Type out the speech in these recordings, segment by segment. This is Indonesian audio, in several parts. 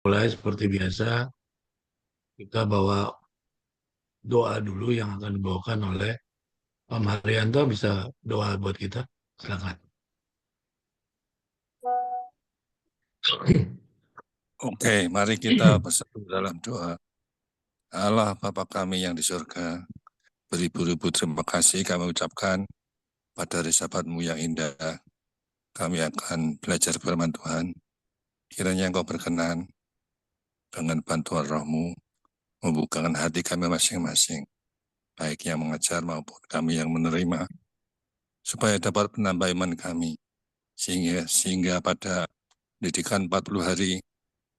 Mulai seperti biasa, kita bawa doa dulu yang akan dibawakan oleh Om Haryanto. Bisa doa buat kita? Silakan. Oke, mari kita bersatu dalam doa. Allah Bapa kami yang di surga, beribu-ribu terima kasih kami ucapkan pada hari Sabat-Mu yang indah. Kami akan belajar firman Tuhan. Kiranya Engkau berkenan dengan bantuan Roh-Mu, membukakan hati kami masing-masing, baik yang mengajar maupun kami yang menerima, supaya dapat menambah iman kami, sehingga pada didikan 40 hari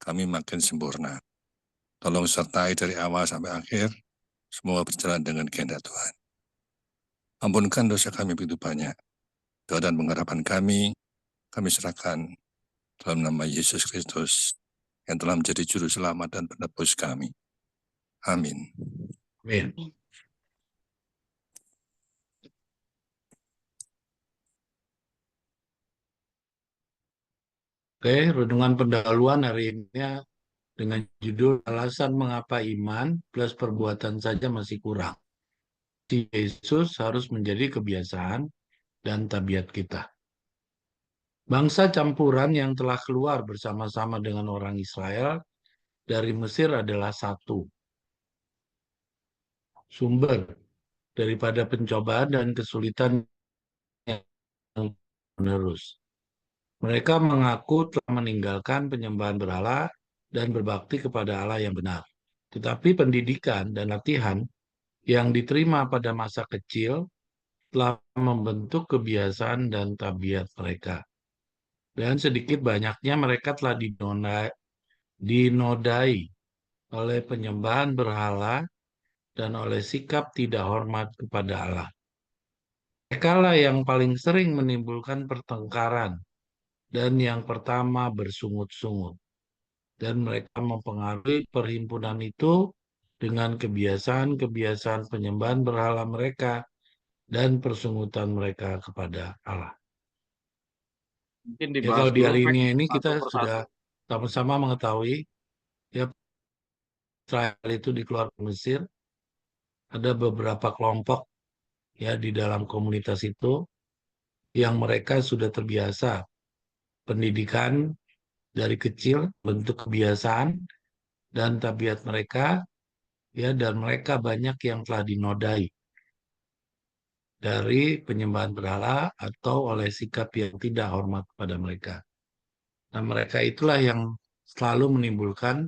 kami makin sempurna. Tolong sertai dari awal sampai akhir, semua berjalan dengan kehendak Tuhan. Ampunkan dosa kami begitu banyak. Doa dan pengharapan kami serahkan dalam nama Yesus Kristus yang telah menjadi juru selamat dan penebus kami. Amin. Amin. Oke, renungan pendahuluan hari ini dengan judul Alasan Mengapa Iman plus Perbuatan Saja Masih Kurang. Yesus harus menjadi kebiasaan dan tabiat kita. Bangsa campuran yang telah keluar bersama-sama dengan orang Israel dari Mesir adalah satu sumber daripada pencobaan dan kesulitan yang menerus. Mereka mengaku telah meninggalkan penyembahan berhala dan berbakti kepada Allah yang benar. Tetapi pendidikan dan latihan yang diterima pada masa kecil telah membentuk kebiasaan dan tabiat mereka. Dan sedikit banyaknya mereka telah dinodai oleh penyembahan berhala dan oleh sikap tidak hormat kepada Allah. Mereka lah yang paling sering menimbulkan pertengkaran dan yang pertama bersungut-sungut. Dan mereka mempengaruhi perhimpunan itu dengan kebiasaan-kebiasaan penyembahan berhala mereka dan persungutan mereka kepada Allah. Mungkin Ya, dibahas kalau di dulu hari ini satu kita persatu. sudah sama-sama mengetahui ya Israel itu dikeluarkan Mesir, ada beberapa kelompok ya di dalam komunitas itu yang mereka sudah terbiasa pendidikan dari kecil, bentuk kebiasaan dan tabiat mereka ya, dan mereka banyak yang telah dinodai dari penyembahan berhala atau oleh sikap yang tidak hormat pada mereka. Nah, mereka itulah yang selalu menimbulkan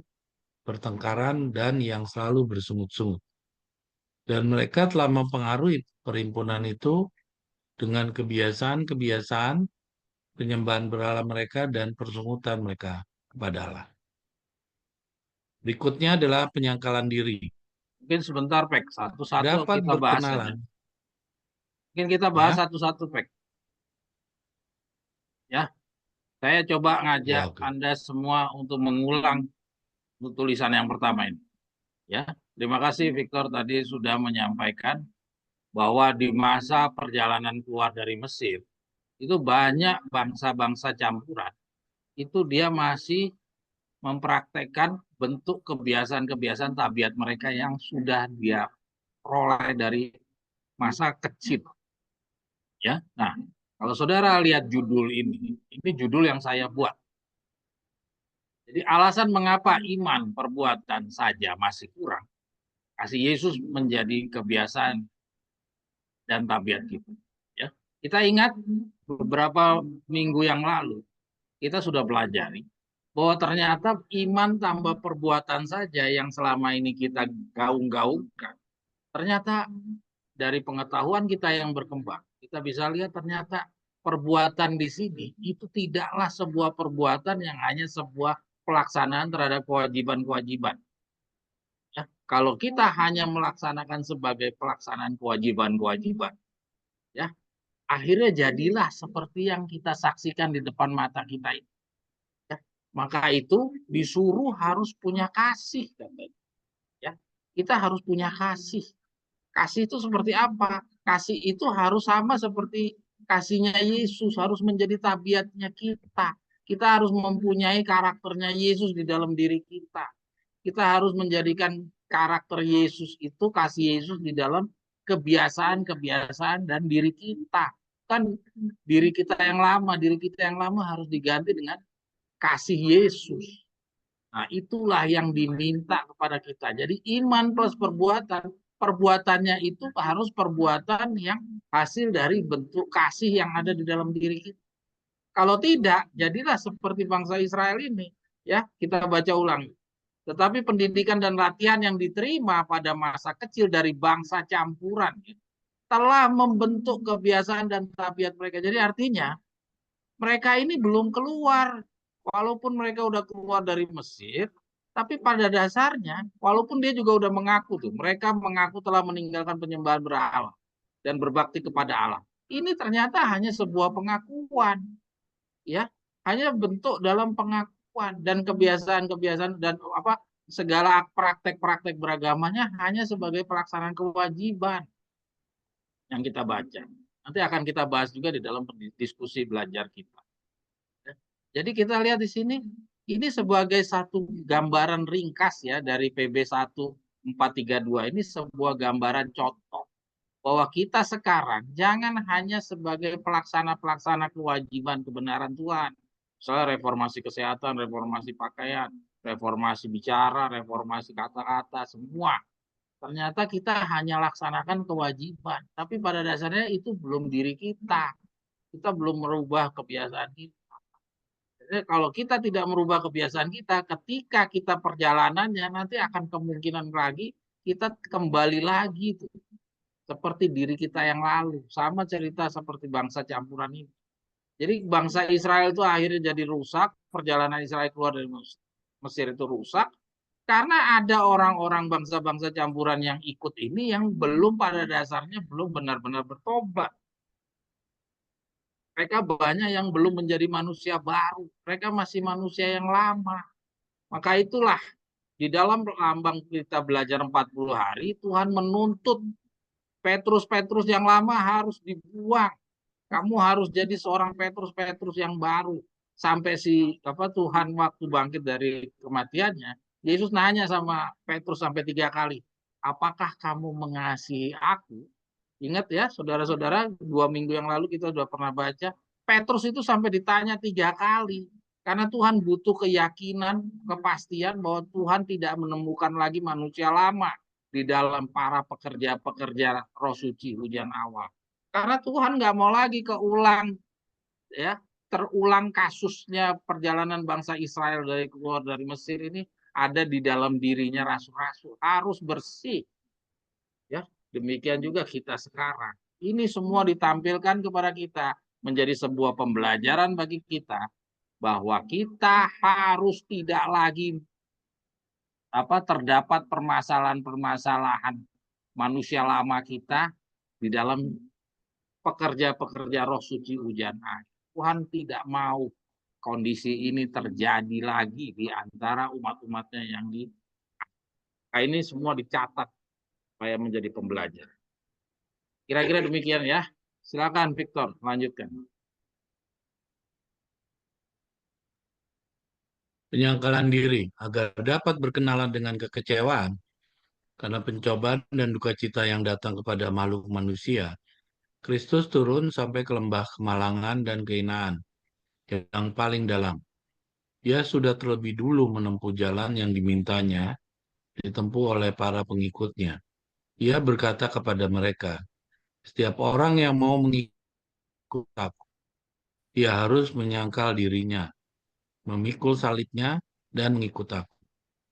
pertengkaran dan yang selalu bersungut-sungut. Dan mereka telah mempengaruhi perhimpunan itu dengan kebiasaan-kebiasaan penyembahan berhala mereka dan persungutan mereka kepada Allah. Berikutnya adalah penyangkalan diri. Mungkin sebentar, Pek. Satu-satu Dapat kita bahas saja. berkenalan. Mungkin kita bahas Ya, satu-satu, Pek. Ya, saya coba ngajak ya oke. Anda semua untuk mengulang tulisan yang pertama ini. Ya, terima kasih Victor tadi sudah menyampaikan bahwa di masa perjalanan keluar dari Mesir, itu banyak bangsa-bangsa campuran. Itu dia masih mempraktekkan bentuk kebiasaan-kebiasaan tabiat mereka yang sudah dia peroleh dari masa kecil. Ya, nah kalau saudara lihat judul ini judul yang saya buat. Jadi alasan mengapa iman perbuatan saja masih kurang, kasih Yesus menjadi kebiasaan dan tabiat kita. Ya, kita ingat beberapa minggu yang lalu kita sudah pelajari bahwa ternyata iman tambah perbuatan saja yang selama ini kita gaung-gaungkan. Ternyata dari pengetahuan kita yang berkembang, kita bisa lihat ternyata perbuatan di sini itu tidaklah sebuah perbuatan yang hanya sebuah pelaksanaan terhadap kewajiban-kewajiban. Ya, kalau kita hanya melaksanakan sebagai pelaksanaan kewajiban-kewajiban, ya akhirnya jadilah seperti yang kita saksikan di depan mata kita ini. Ya, maka itu disuruh harus punya kasih, ya kita harus punya kasih. Kasih itu seperti apa? Kasih itu harus sama seperti kasihnya Yesus, harus menjadi tabiatnya kita. Kita harus mempunyai karakternya Yesus di dalam diri kita. Kita harus menjadikan karakter Yesus itu, kasih Yesus di dalam kebiasaan-kebiasaan dan diri kita. Kan diri kita yang lama harus diganti dengan kasih Yesus. Nah, itulah yang diminta kepada kita. Jadi iman plus perbuatan, perbuatannya itu harus perbuatan yang hasil dari bentuk kasih yang ada di dalam diri kita. Kalau tidak, jadilah seperti bangsa Israel ini. Ya, kita baca ulang. Tetapi pendidikan dan latihan yang diterima pada masa kecil dari bangsa campuran telah membentuk kebiasaan dan tabiat mereka. Jadi artinya mereka ini belum keluar. Walaupun mereka udah keluar dari Mesir, tapi pada dasarnya, walaupun dia juga udah mengaku tuh, mereka mengaku telah meninggalkan penyembahan berhala dan berbakti kepada Allah. Ini ternyata hanya sebuah pengakuan, ya, hanya bentuk dalam pengakuan dan kebiasaan-kebiasaan dan segala praktek-praktek beragamanya hanya sebagai pelaksanaan kewajiban yang kita baca. Nanti akan kita bahas juga di dalam diskusi belajar kita. Jadi kita lihat di sini, ini sebagai satu gambaran ringkas ya dari PB 1432 ini sebuah gambaran contoh bahwa kita sekarang jangan hanya sebagai pelaksana-pelaksana kewajiban kebenaran Tuhan. Misalnya reformasi kesehatan, reformasi pakaian, reformasi bicara, reformasi kata-kata, semua. Ternyata kita hanya laksanakan kewajiban. Tapi pada dasarnya itu belum diri kita. Kita belum merubah kebiasaan kita. Jadi kalau kita tidak merubah kebiasaan kita, ketika kita perjalanannya nanti akan kemungkinan lagi kita kembali lagi tuh seperti diri kita yang lalu. Sama cerita seperti bangsa campuran ini. Jadi bangsa Israel itu akhirnya jadi rusak, perjalanan Israel keluar dari Mesir itu rusak, karena ada orang-orang bangsa-bangsa campuran yang ikut ini yang belum pada dasarnya belum benar-benar bertobat. Mereka banyak yang belum menjadi manusia baru. Mereka masih manusia yang lama. Maka itulah di dalam lambang kita belajar 40 hari, Tuhan menuntut Petrus-Petrus yang lama harus dibuang. Kamu harus jadi seorang Petrus-Petrus yang baru. Sampai Tuhan waktu bangkit dari kematiannya, Yesus nanya sama Petrus sampai 3 kali, apakah kamu mengasihi aku? Ingat ya, saudara-saudara, 2 minggu yang lalu kita sudah pernah baca, Petrus itu sampai ditanya 3 kali. Karena Tuhan butuh keyakinan, kepastian bahwa Tuhan tidak menemukan lagi manusia lama di dalam para pekerja-pekerja roh suci hujan awal. Karena Tuhan nggak mau lagi keulang, ya, terulang kasusnya perjalanan bangsa Israel dari keluar dari Mesir ini ada di dalam dirinya rasul-rasul. Harus bersih. Ya, demikian juga kita sekarang. Ini semua ditampilkan kepada kita menjadi sebuah pembelajaran bagi kita bahwa kita harus tidak lagi terdapat permasalahan-permasalahan manusia lama kita di dalam pekerja-pekerja roh suci hujan air. Tuhan tidak mau kondisi ini terjadi lagi di antara umat-umatnya yang ini semua dicatat supaya menjadi pembelajar. Kira-kira demikian ya. Silakan Victor, lanjutkan. Penyangkalan diri agar dapat berkenalan dengan kekecewaan karena pencobaan dan duka cita yang datang kepada makhluk manusia. Kristus turun sampai ke lembah kemalangan dan kehinaan yang paling dalam. Dia sudah terlebih dulu menempuh jalan yang dimintanya ditempuh oleh para pengikutnya. Ia berkata kepada mereka, setiap orang yang mau mengikut aku, ia harus menyangkal dirinya, memikul salibnya, dan mengikut aku.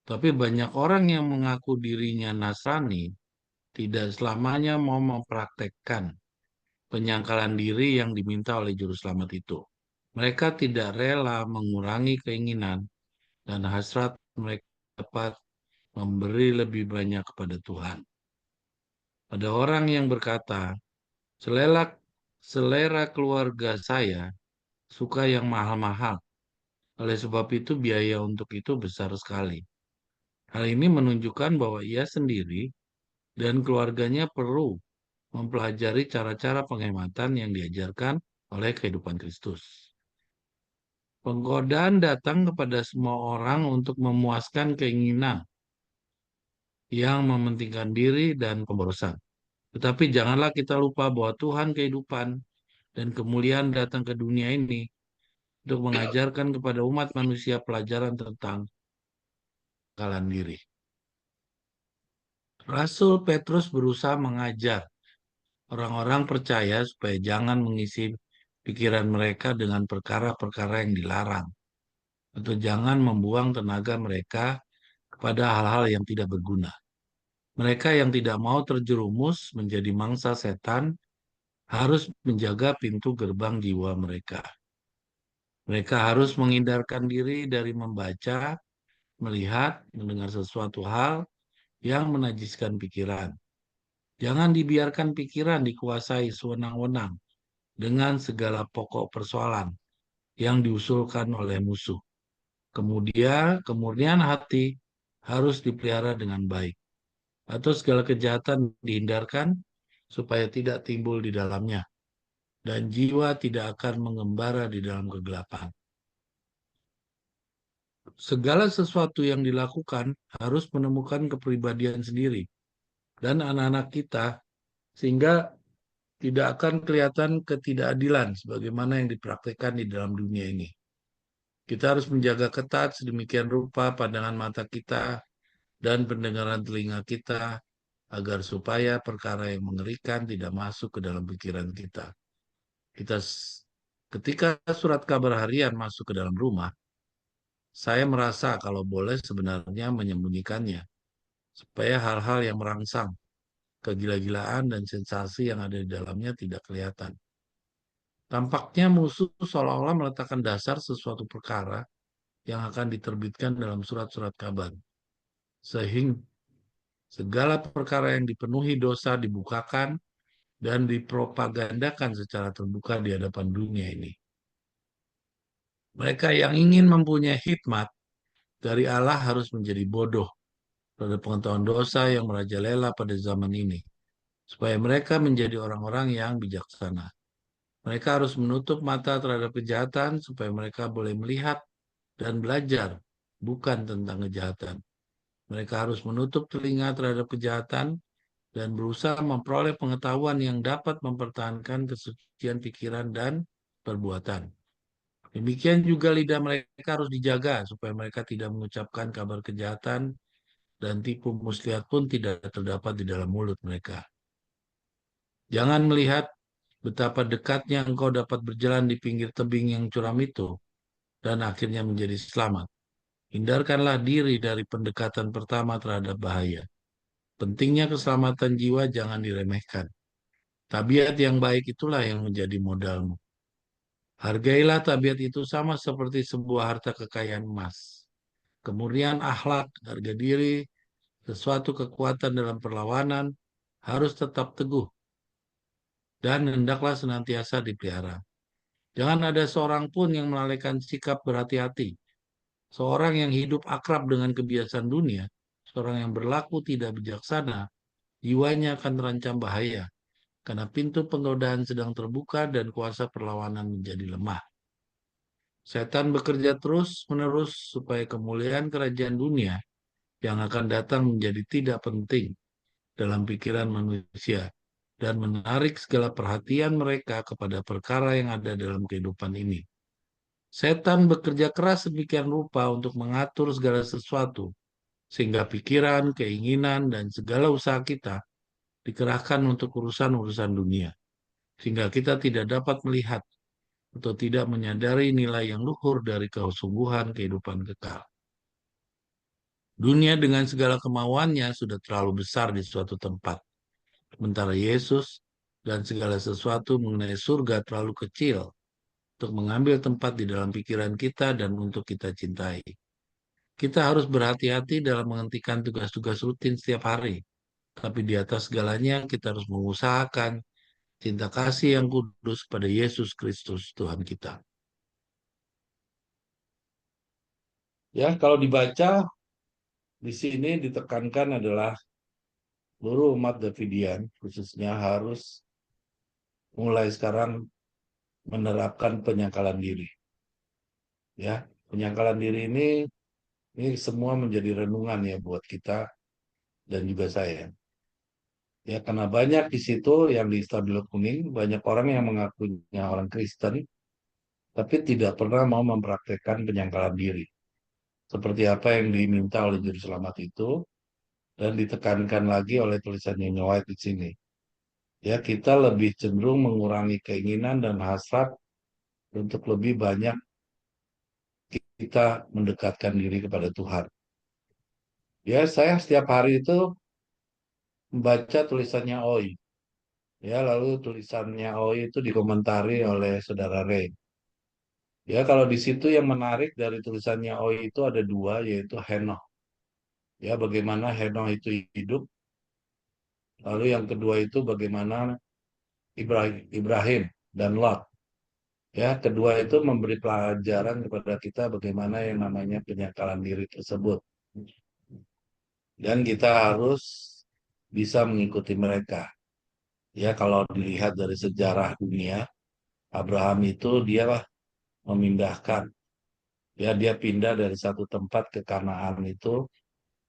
Tapi banyak orang yang mengaku dirinya Nasrani tidak selamanya mau mempraktekkan penyangkalan diri yang diminta oleh juru selamat itu. Mereka tidak rela mengurangi keinginan dan hasrat mereka dapat memberi lebih banyak kepada Tuhan. Ada orang yang berkata, selera keluarga saya suka yang mahal-mahal. Oleh sebab itu biaya untuk itu besar sekali. Hal ini menunjukkan bahwa ia sendiri dan keluarganya perlu mempelajari cara-cara penghematan yang diajarkan oleh kehidupan Kristus. Penggodaan datang kepada semua orang untuk memuaskan keinginan yang mementingkan diri dan pemborosan. Tetapi janganlah kita lupa bahwa Tuhan kehidupan dan kemuliaan datang ke dunia ini untuk mengajarkan kepada umat manusia pelajaran tentang kekalahan diri. Rasul Petrus berusaha mengajar orang-orang percaya supaya jangan mengisi pikiran mereka dengan perkara-perkara yang dilarang, atau jangan membuang tenaga mereka kepada hal-hal yang tidak berguna. Mereka yang tidak mau terjerumus menjadi mangsa setan harus menjaga pintu gerbang jiwa mereka. Mereka harus menghindarkan diri dari membaca, melihat, mendengar sesuatu hal yang menajiskan pikiran. Jangan dibiarkan pikiran dikuasai sewenang-wenang dengan segala pokok persoalan yang diusulkan oleh musuh. Kemudian, kemurnian hati harus dipelihara dengan baik, atau segala kejahatan dihindarkan supaya tidak timbul di dalamnya, dan jiwa tidak akan mengembara di dalam kegelapan. Segala sesuatu yang dilakukan harus menemukan kepribadian sendiri dan anak-anak kita, sehingga tidak akan kelihatan ketidakadilan sebagaimana yang dipraktikkan di dalam dunia ini. Kita harus menjaga ketat sedemikian rupa pandangan mata kita dan pendengaran telinga kita, agar supaya perkara yang mengerikan tidak masuk ke dalam pikiran kita. Ketika surat kabar harian masuk ke dalam rumah, saya merasa kalau boleh sebenarnya menyembunyikannya, supaya hal-hal yang merangsang, kegila-gilaan dan sensasi yang ada di dalamnya tidak kelihatan. Tampaknya musuh seolah-olah meletakkan dasar sesuatu perkara yang akan diterbitkan dalam surat-surat kabar, sehingga segala perkara yang dipenuhi dosa dibukakan dan dipropagandakan secara terbuka di hadapan dunia ini. Mereka yang ingin mempunyai hikmat dari Allah harus menjadi bodoh pada pengetahuan dosa yang merajalela pada zaman ini, supaya mereka menjadi orang-orang yang bijaksana. Mereka harus menutup mata terhadap kejahatan supaya mereka boleh melihat dan belajar, bukan tentang kejahatan. Mereka harus menutup telinga terhadap kejahatan dan berusaha memperoleh pengetahuan yang dapat mempertahankan kesucian pikiran dan perbuatan. Demikian juga lidah mereka harus dijaga supaya mereka tidak mengucapkan kabar kejahatan dan tipu muslihat pun tidak terdapat di dalam mulut mereka. Jangan melihat betapa dekatnya engkau dapat berjalan di pinggir tebing yang curam itu dan akhirnya menjadi selamat. Hindarkanlah diri dari pendekatan pertama terhadap bahaya. Pentingnya keselamatan jiwa jangan diremehkan. Tabiat yang baik itulah yang menjadi modalmu. Hargailah tabiat itu sama seperti sebuah harta kekayaan emas. Kemudian akhlak, harga diri, sesuatu kekuatan dalam perlawanan harus tetap teguh dan hendaklah senantiasa dipelihara. Jangan ada seorang pun yang melalaikan sikap berhati-hati. Seorang yang hidup akrab dengan kebiasaan dunia, seorang yang berlaku tidak bijaksana, jiwanya akan terancam bahaya, karena pintu penggodaan sedang terbuka dan kuasa perlawanan menjadi lemah. Setan bekerja terus-menerus supaya kemuliaan kerajaan dunia yang akan datang menjadi tidak penting dalam pikiran manusia dan menarik segala perhatian mereka kepada perkara yang ada dalam kehidupan ini. Setan bekerja keras sedemikian rupa untuk mengatur segala sesuatu, sehingga pikiran, keinginan, dan segala usaha kita dikerahkan untuk urusan-urusan dunia, sehingga kita tidak dapat melihat atau tidak menyadari nilai yang luhur dari kesungguhan kehidupan kekal. Dunia dengan segala kemauannya sudah terlalu besar di suatu tempat, sementara Yesus dan segala sesuatu mengenai surga terlalu kecil untuk mengambil tempat di dalam pikiran kita dan untuk kita cintai. Kita harus berhati-hati dalam menghentikan tugas-tugas rutin setiap hari, tapi di atas segalanya kita harus mengusahakan cinta kasih yang kudus pada Yesus Kristus Tuhan kita. Ya, kalau dibaca di sini ditekankan adalah seluruh umat Davidian khususnya harus mulai sekarang menerapkan penyangkalan diri. Ya, penyangkalan diri ini semua menjadi renungan ya buat kita dan juga saya. Ya, karena banyak di situ yang di Stabilo Kuning, banyak orang yang mengakunya orang Kristen, tapi tidak pernah mau mempraktekkan penyangkalan diri. Seperti apa yang diminta oleh Juru Selamat itu, dan ditekankan lagi oleh tulisan Nyonya White di sini. Ya, kita lebih cenderung mengurangi keinginan dan hasrat untuk lebih banyak kita mendekatkan diri kepada Tuhan. Ya, saya setiap hari itu membaca tulisannya Oi. Ya, lalu tulisannya Oi itu dikomentari oleh Saudara Ray. Ya, kalau di situ yang menarik dari tulisannya Oi itu ada dua, yaitu Henoch. Ya, bagaimana Henoch itu hidup. Lalu yang kedua itu bagaimana Ibrahim dan Lot. Ya, kedua itu memberi pelajaran kepada kita bagaimana yang namanya penyangkalan diri tersebut. Dan kita harus bisa mengikuti mereka. Ya, kalau dilihat dari sejarah dunia, Abraham itu dia memindahkan. Ya, dia pindah dari satu tempat ke Kanaan itu.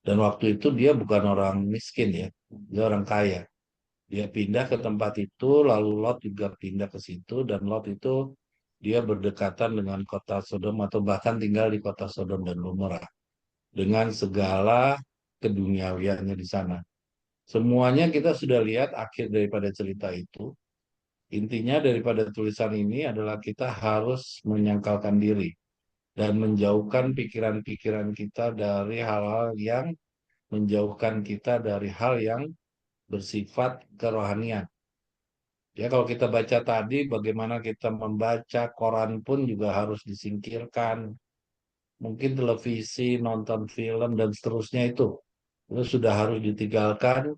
Dan waktu itu dia bukan orang miskin ya, dia orang kaya. Dia pindah ke tempat itu, lalu Lot juga pindah ke situ, dan Lot itu dia berdekatan dengan kota Sodom atau bahkan tinggal di kota Sodom dan Gomora dengan segala keduniawiannya di sana. Semuanya kita sudah lihat akhir daripada cerita itu. Intinya daripada tulisan ini adalah kita harus menyangkalkan diri dan menjauhkan pikiran-pikiran kita dari hal-hal yang menjauhkan kita dari hal yang bersifat kerohanian. Ya, kalau kita baca tadi, bagaimana kita membaca koran pun juga harus disingkirkan. Mungkin televisi, nonton film, dan seterusnya itu sudah harus ditinggalkan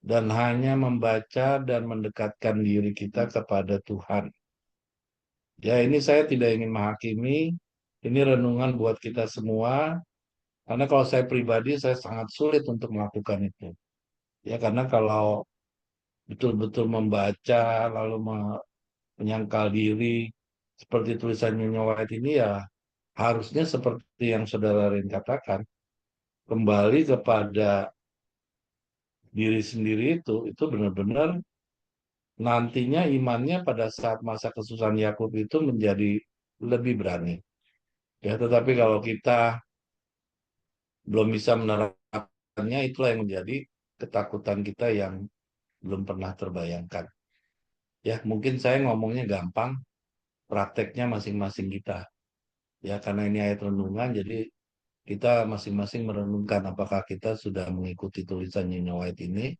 dan hanya membaca dan mendekatkan diri kita kepada Tuhan. Ya, ini saya tidak ingin menghakimi, ini renungan buat kita semua, karena kalau saya pribadi, saya sangat sulit untuk melakukan itu. Ya, karena kalau betul-betul membaca, lalu menyangkal diri, seperti tulisan Nyonya White ini ya, harusnya seperti yang Saudara Rin katakan, kembali kepada diri sendiri itu benar-benar nantinya imannya pada saat masa kesusahan Yakub itu menjadi lebih berani. Ya, tetapi kalau kita belum bisa menerapkannya, itulah yang menjadi ketakutan kita yang belum pernah terbayangkan. Ya, mungkin saya ngomongnya gampang, prakteknya masing-masing kita. Ya, karena ini ayat renungan, jadi kita masing-masing merenungkan apakah kita sudah mengikuti tulisan Nyonya White ini,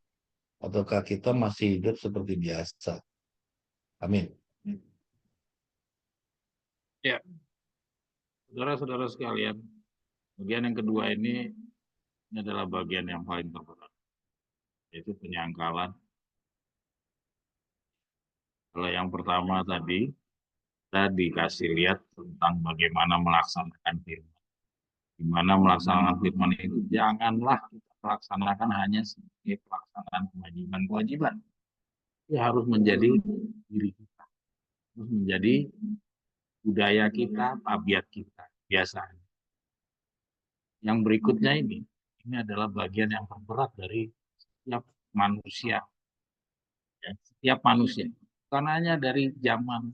ataukah kita masih hidup seperti biasa. Amin. Ya, saudara-saudara sekalian, bagian yang kedua ini adalah bagian yang paling terberat, yaitu penyangkalan. Kalau yang pertama tadi, kita dikasih lihat tentang bagaimana melaksanakan firman. Gimana melaksanakan firman itu, janganlah kita melaksanakan hanya sebagai pelaksanaan kewajiban-kewajiban. Itu harus menjadi diri kita, harus menjadi budaya kita, tabiat kita, biasanya. Yang berikutnya ini adalah bagian yang terberat dari setiap manusia, ya, setiap manusia. Bukan hanya dari zaman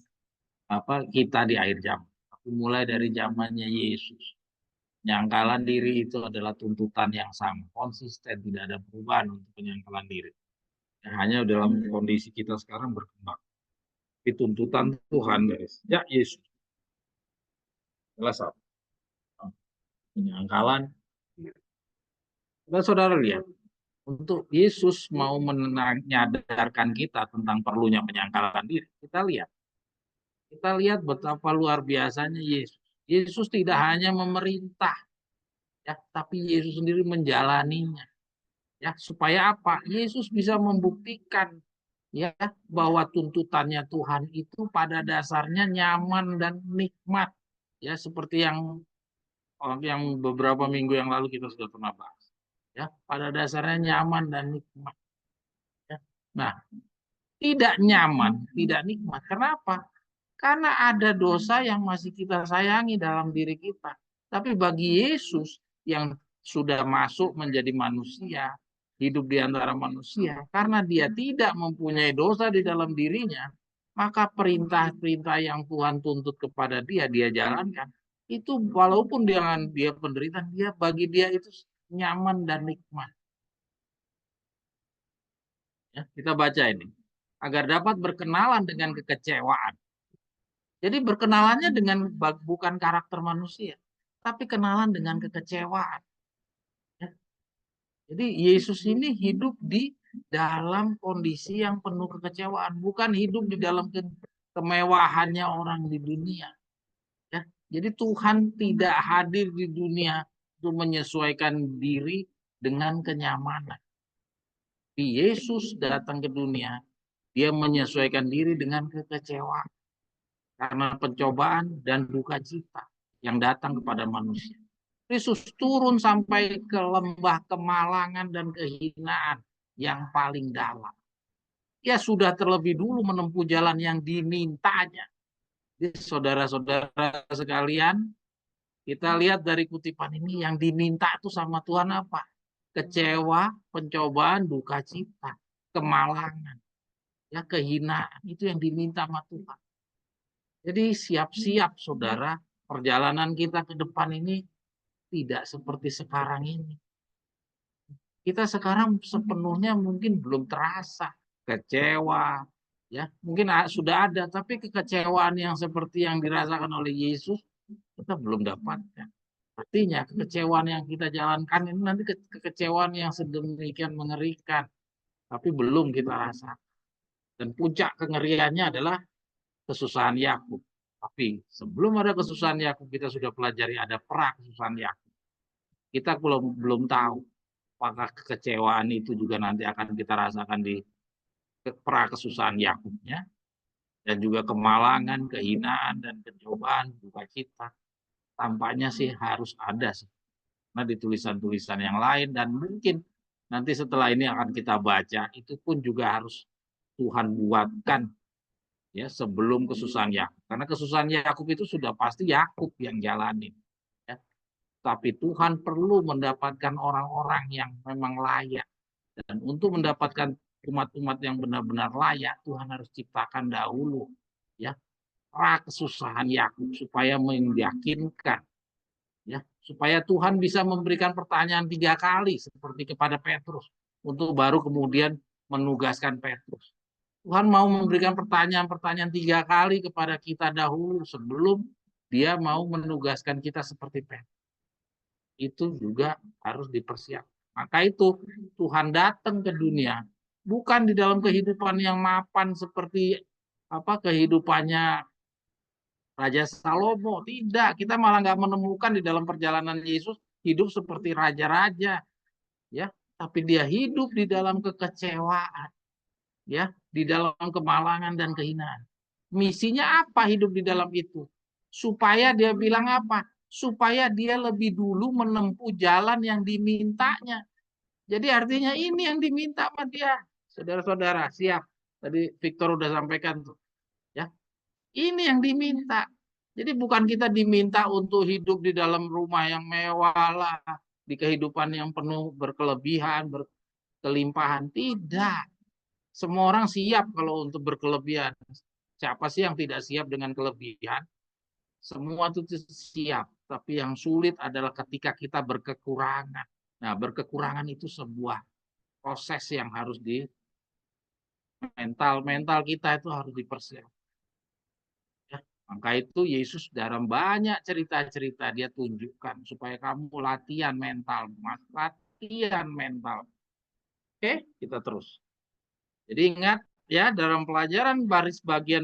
kita di akhir zaman, tapi mulai dari zamannya Yesus. Penyangkalan diri itu adalah tuntutan yang sama, konsisten, tidak ada perubahan untuk penyangkalan diri. Ya, hanya dalam kondisi kita sekarang berkembang. Tapi tuntutan Tuhan dari sejak Yesus adalah satu, penyangkalan diri. Saudara lihat, untuk Yesus mau menyadarkan kita tentang perlunya penyangkalan diri, kita lihat betapa luar biasanya Yesus. Yesus tidak hanya memerintah, ya, tapi Yesus sendiri menjalaninya. Ya, supaya apa? Yesus bisa membuktikan ya bahwa tuntutannya Tuhan itu pada dasarnya nyaman dan nikmat. Ya, seperti yang beberapa minggu yang lalu kita sudah pernah bahas. Ya, pada dasarnya nyaman dan nikmat. Ya. Nah, tidak nyaman, tidak nikmat. Kenapa? Karena ada dosa yang masih kita sayangi dalam diri kita. Tapi bagi Yesus yang sudah masuk menjadi manusia, hidup di antara manusia, karena dia tidak mempunyai dosa di dalam dirinya, maka perintah-perintah yang Tuhan tuntut kepada dia, dia jalankan. Itu walaupun dia penderitaan, bagi dia itu nyaman dan nikmat. Ya, kita baca ini. Agar dapat berkenalan dengan kekecewaan. Jadi berkenalannya dengan bukan karakter manusia, tapi kenalan dengan kekecewaan. Ya. Jadi Yesus ini hidup di dalam kondisi yang penuh kekecewaan, bukan hidup di dalam kemewahannya orang di dunia. Ya. Jadi Tuhan tidak hadir di dunia untuk menyesuaikan diri dengan kenyamanan. Yesus datang ke dunia, dia menyesuaikan diri dengan kekecewaan karena pencobaan dan duka cita yang datang kepada manusia. Yesus turun sampai ke lembah kemalangan dan kehinaan yang paling dalam. Dia sudah terlebih dulu menempuh jalan yang dimintanya. Saudara-saudara sekalian, kita lihat dari kutipan ini yang diminta itu sama Tuhan apa? Kecewa, pencobaan, duka cita, kemalangan, ya kehinaan, itu yang diminta sama Tuhan. Jadi siap-siap saudara, perjalanan kita ke depan ini tidak seperti sekarang ini. Kita sekarang sepenuhnya mungkin belum terasa kecewa, ya mungkin sudah ada, tapi kekecewaan yang seperti yang dirasakan oleh Yesus kita belum dapatkan. Artinya kekecewaan yang kita jalankan ini nanti kekecewaan yang sedemikian mengerikan, tapi belum kita rasakan. Dan puncak kengeriannya adalah kesusahan Yakub. Tapi sebelum ada kesusahan Yakub, kita sudah pelajari ada pra kesusahan Yakub. Kita belum tahu apakah kekecewaan itu juga nanti akan kita rasakan di pra kesusahan Yakubnya, dan juga kemalangan, kehinaan, dan pencobaan, duka cita. Tampaknya sih harus ada sih. Nah di tulisan-tulisan yang lain, dan mungkin nanti setelah ini akan kita baca, itu pun juga harus Tuhan buatkan ya sebelum kesusahan Yakub. Karena kesusahan Yakub itu sudah pasti Yakub yang jalanin. Ya. Tapi Tuhan perlu mendapatkan orang-orang yang memang layak. Dan untuk mendapatkan umat-umat yang benar-benar layak, Tuhan harus ciptakan dahulu ya pra kesusahan Yakub supaya meyakinkan, ya supaya Tuhan bisa memberikan pertanyaan 3 kali seperti kepada Petrus untuk baru kemudian menugaskan Petrus. Tuhan mau memberikan pertanyaan-pertanyaan 3 kali kepada kita dahulu sebelum dia mau menugaskan kita seperti Petrus. Itu juga harus dipersiapkan. Maka itu Tuhan datang ke dunia bukan di dalam kehidupan yang mapan seperti kehidupannya Raja Salomo. Tidak, kita malah nggak menemukan di dalam perjalanan Yesus hidup seperti raja-raja, ya. Tapi dia hidup di dalam kekecewaan, ya, di dalam kemalangan dan kehinaan. Misinya apa hidup di dalam itu? Supaya dia bilang apa? Supaya dia lebih dulu menempuh jalan yang dimintanya. Jadi artinya ini yang diminta sama dia. Saudara-saudara, siap. Tadi Victor udah sampaikan tuh. Ya. Ini yang diminta. Jadi bukan kita diminta untuk hidup di dalam rumah yang mewah lah, di kehidupan yang penuh berkelebihan, berkelimpahan. Tidak. Semua orang siap kalau untuk berkelebihan. Siapa sih yang tidak siap dengan kelebihan? Semua itu siap. Tapi yang sulit adalah ketika kita berkekurangan. Nah, berkekurangan itu sebuah proses yang harus mental kita itu harus dipersiapkan. Ya, maka itu Yesus dalam banyak cerita-cerita dia tunjukkan supaya kamu latihan mental, latihan mental. Oke, kita terus. Jadi ingat ya dalam pelajaran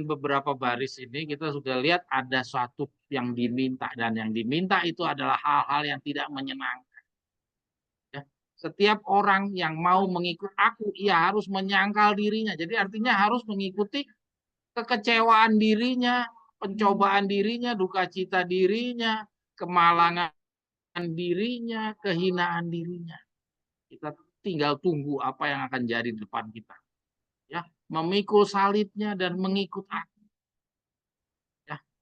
beberapa baris ini kita sudah lihat ada suatu yang diminta, dan yang diminta itu adalah hal-hal yang tidak menyenangkan. Setiap orang yang mau mengikut aku, ia harus menyangkal dirinya. Jadi artinya harus mengikuti kekecewaan dirinya, pencobaan dirinya, duka cita dirinya, kemalangan dirinya, kehinaan dirinya. Kita tinggal tunggu apa yang akan jadi di depan kita. Ya, memikul salibnya dan mengikut aku.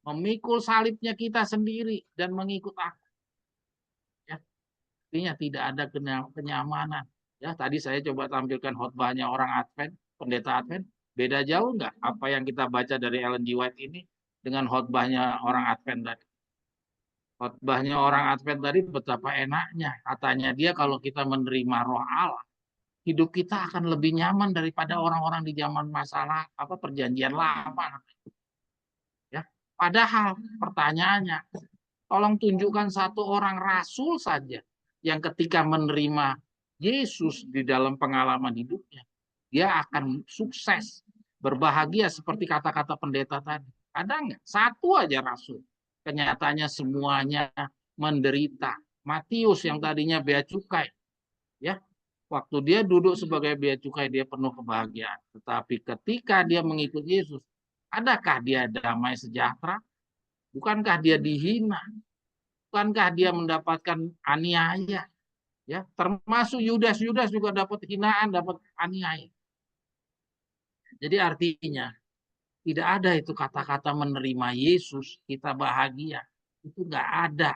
memikul salibnya kita sendiri dan mengikut aku. Ya, artinya tidak ada kenyamanan. Ya, tadi saya coba tampilkan khotbahnya orang Advent, pendeta Advent. Beda jauh nggak apa yang kita baca dari Ellen G. White ini dengan khotbahnya orang Advent tadi? Khotbahnya orang Advent tadi betapa enaknya. Katanya dia kalau kita menerima Roh Allah, hidup kita akan lebih nyaman daripada orang-orang di zaman masalah apa perjanjian lama. Ya, padahal pertanyaannya, tolong tunjukkan satu orang rasul saja yang ketika menerima Yesus di dalam pengalaman hidupnya, dia akan sukses, berbahagia seperti kata-kata pendeta tadi. Ada nggak? Satu aja rasul. Kenyataannya semuanya menderita. Matius yang tadinya bea cukai, ya, waktu dia duduk sebagai bea cukai dia penuh kebahagiaan. Tetapi ketika dia mengikut Yesus, adakah dia damai sejahtera? Bukankah dia dihina? Bukankah dia mendapatkan aniaya? Ya, termasuk Yudas juga dapat hinaan, dapat aniaya. Jadi artinya tidak ada itu kata-kata menerima Yesus kita bahagia. Itu nggak ada.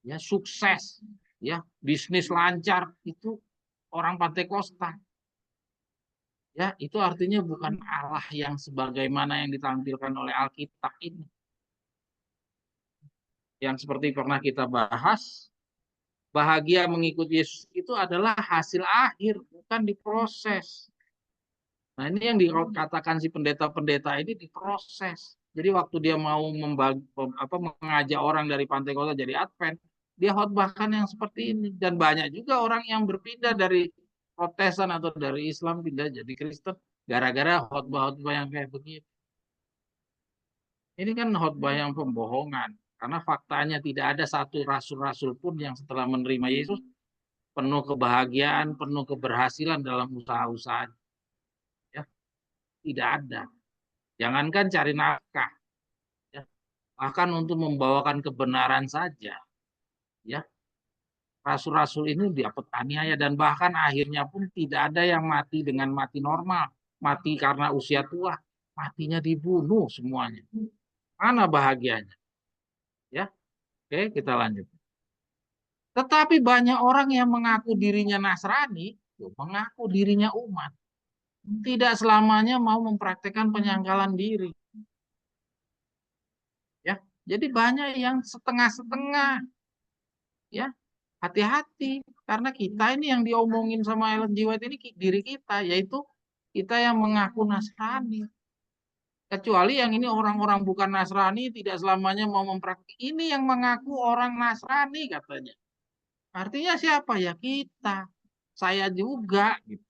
Ya, sukses, ya, bisnis lancar itu orang Pantekosta. Ya, itu artinya bukan Allah yang sebagaimana yang ditampilkan oleh Alkitab ini. Yang seperti pernah kita bahas, bahagia mengikut Yesus itu adalah hasil akhir, bukan diproses. Nah, ini yang dikatakan si pendeta-pendeta ini diproses. Jadi waktu dia mau mengajak orang dari Pantai Kota jadi Advent, dia khotbahkan yang seperti ini. Dan banyak juga orang yang berpindah dari Protestan atau dari Islam pindah jadi Kristen gara-gara khotbah-khotbah yang kayak begini. Ini kan khotbah yang pembohongan. Karena faktanya tidak ada satu rasul-rasul pun yang setelah menerima Yesus penuh kebahagiaan, penuh keberhasilan dalam usaha-usahanya. Ya, tidak ada. Jangankan cari nafkah, ya, bahkan untuk membawakan kebenaran saja, ya, rasul-rasul ini dapat aniaya dan bahkan akhirnya pun tidak ada yang mati dengan mati normal, mati karena usia tua, matinya dibunuh semuanya. Mana bahagianya? Ya, oke, kita lanjut. Tetapi banyak orang yang mengaku dirinya Nasrani, mengaku dirinya umat, tidak selamanya mau mempraktekkan penyangkalan diri. Ya, jadi banyak yang setengah-setengah. Ya, hati-hati karena kita ini yang diomongin sama Ellen G. White ini diri kita, yaitu kita yang mengaku Nasrani. Kecuali yang ini orang-orang bukan Nasrani tidak selamanya mau mempraktik. Ini yang mengaku orang Nasrani katanya. Artinya siapa ya? Kita, saya juga gitu.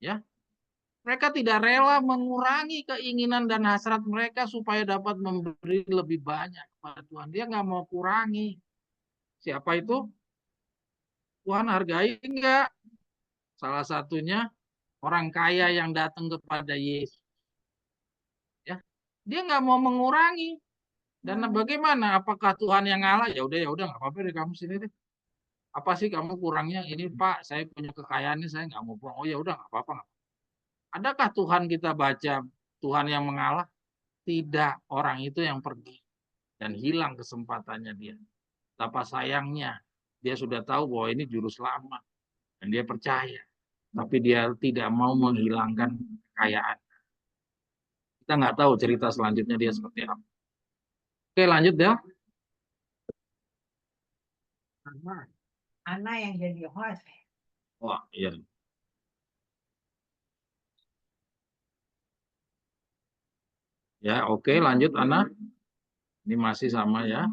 Ya. Mereka tidak rela mengurangi keinginan dan hasrat mereka supaya dapat memberi lebih banyak kepada Tuhan. Dia nggak mau kurangi. Siapa itu? Tuhan hargai enggak? Salah satunya orang kaya yang datang kepada Yesus. Ya, dia nggak mau mengurangi. Dan bagaimana? Apakah Tuhan yang ngalah? Ya udah nggak apa-apa deh kamu sini deh. Apa sih kamu kurangnya? Ini Pak, saya punya kekayaan ini saya nggak mau buang. Oh ya udah nggak apa-apa. Adakah Tuhan kita baca Tuhan yang mengalah? Tidak, orang itu yang pergi dan hilang kesempatannya dia. Betapa sayangnya dia sudah tahu bahwa ini juru selamat dan dia percaya. Tapi dia tidak mau menghilangkan kekayaan. Kita nggak tahu cerita selanjutnya dia seperti apa. Oke, lanjut ya. Anak yang jadi host. Wah, iya. Ya, oke, lanjut Ana. Ini masih sama ya.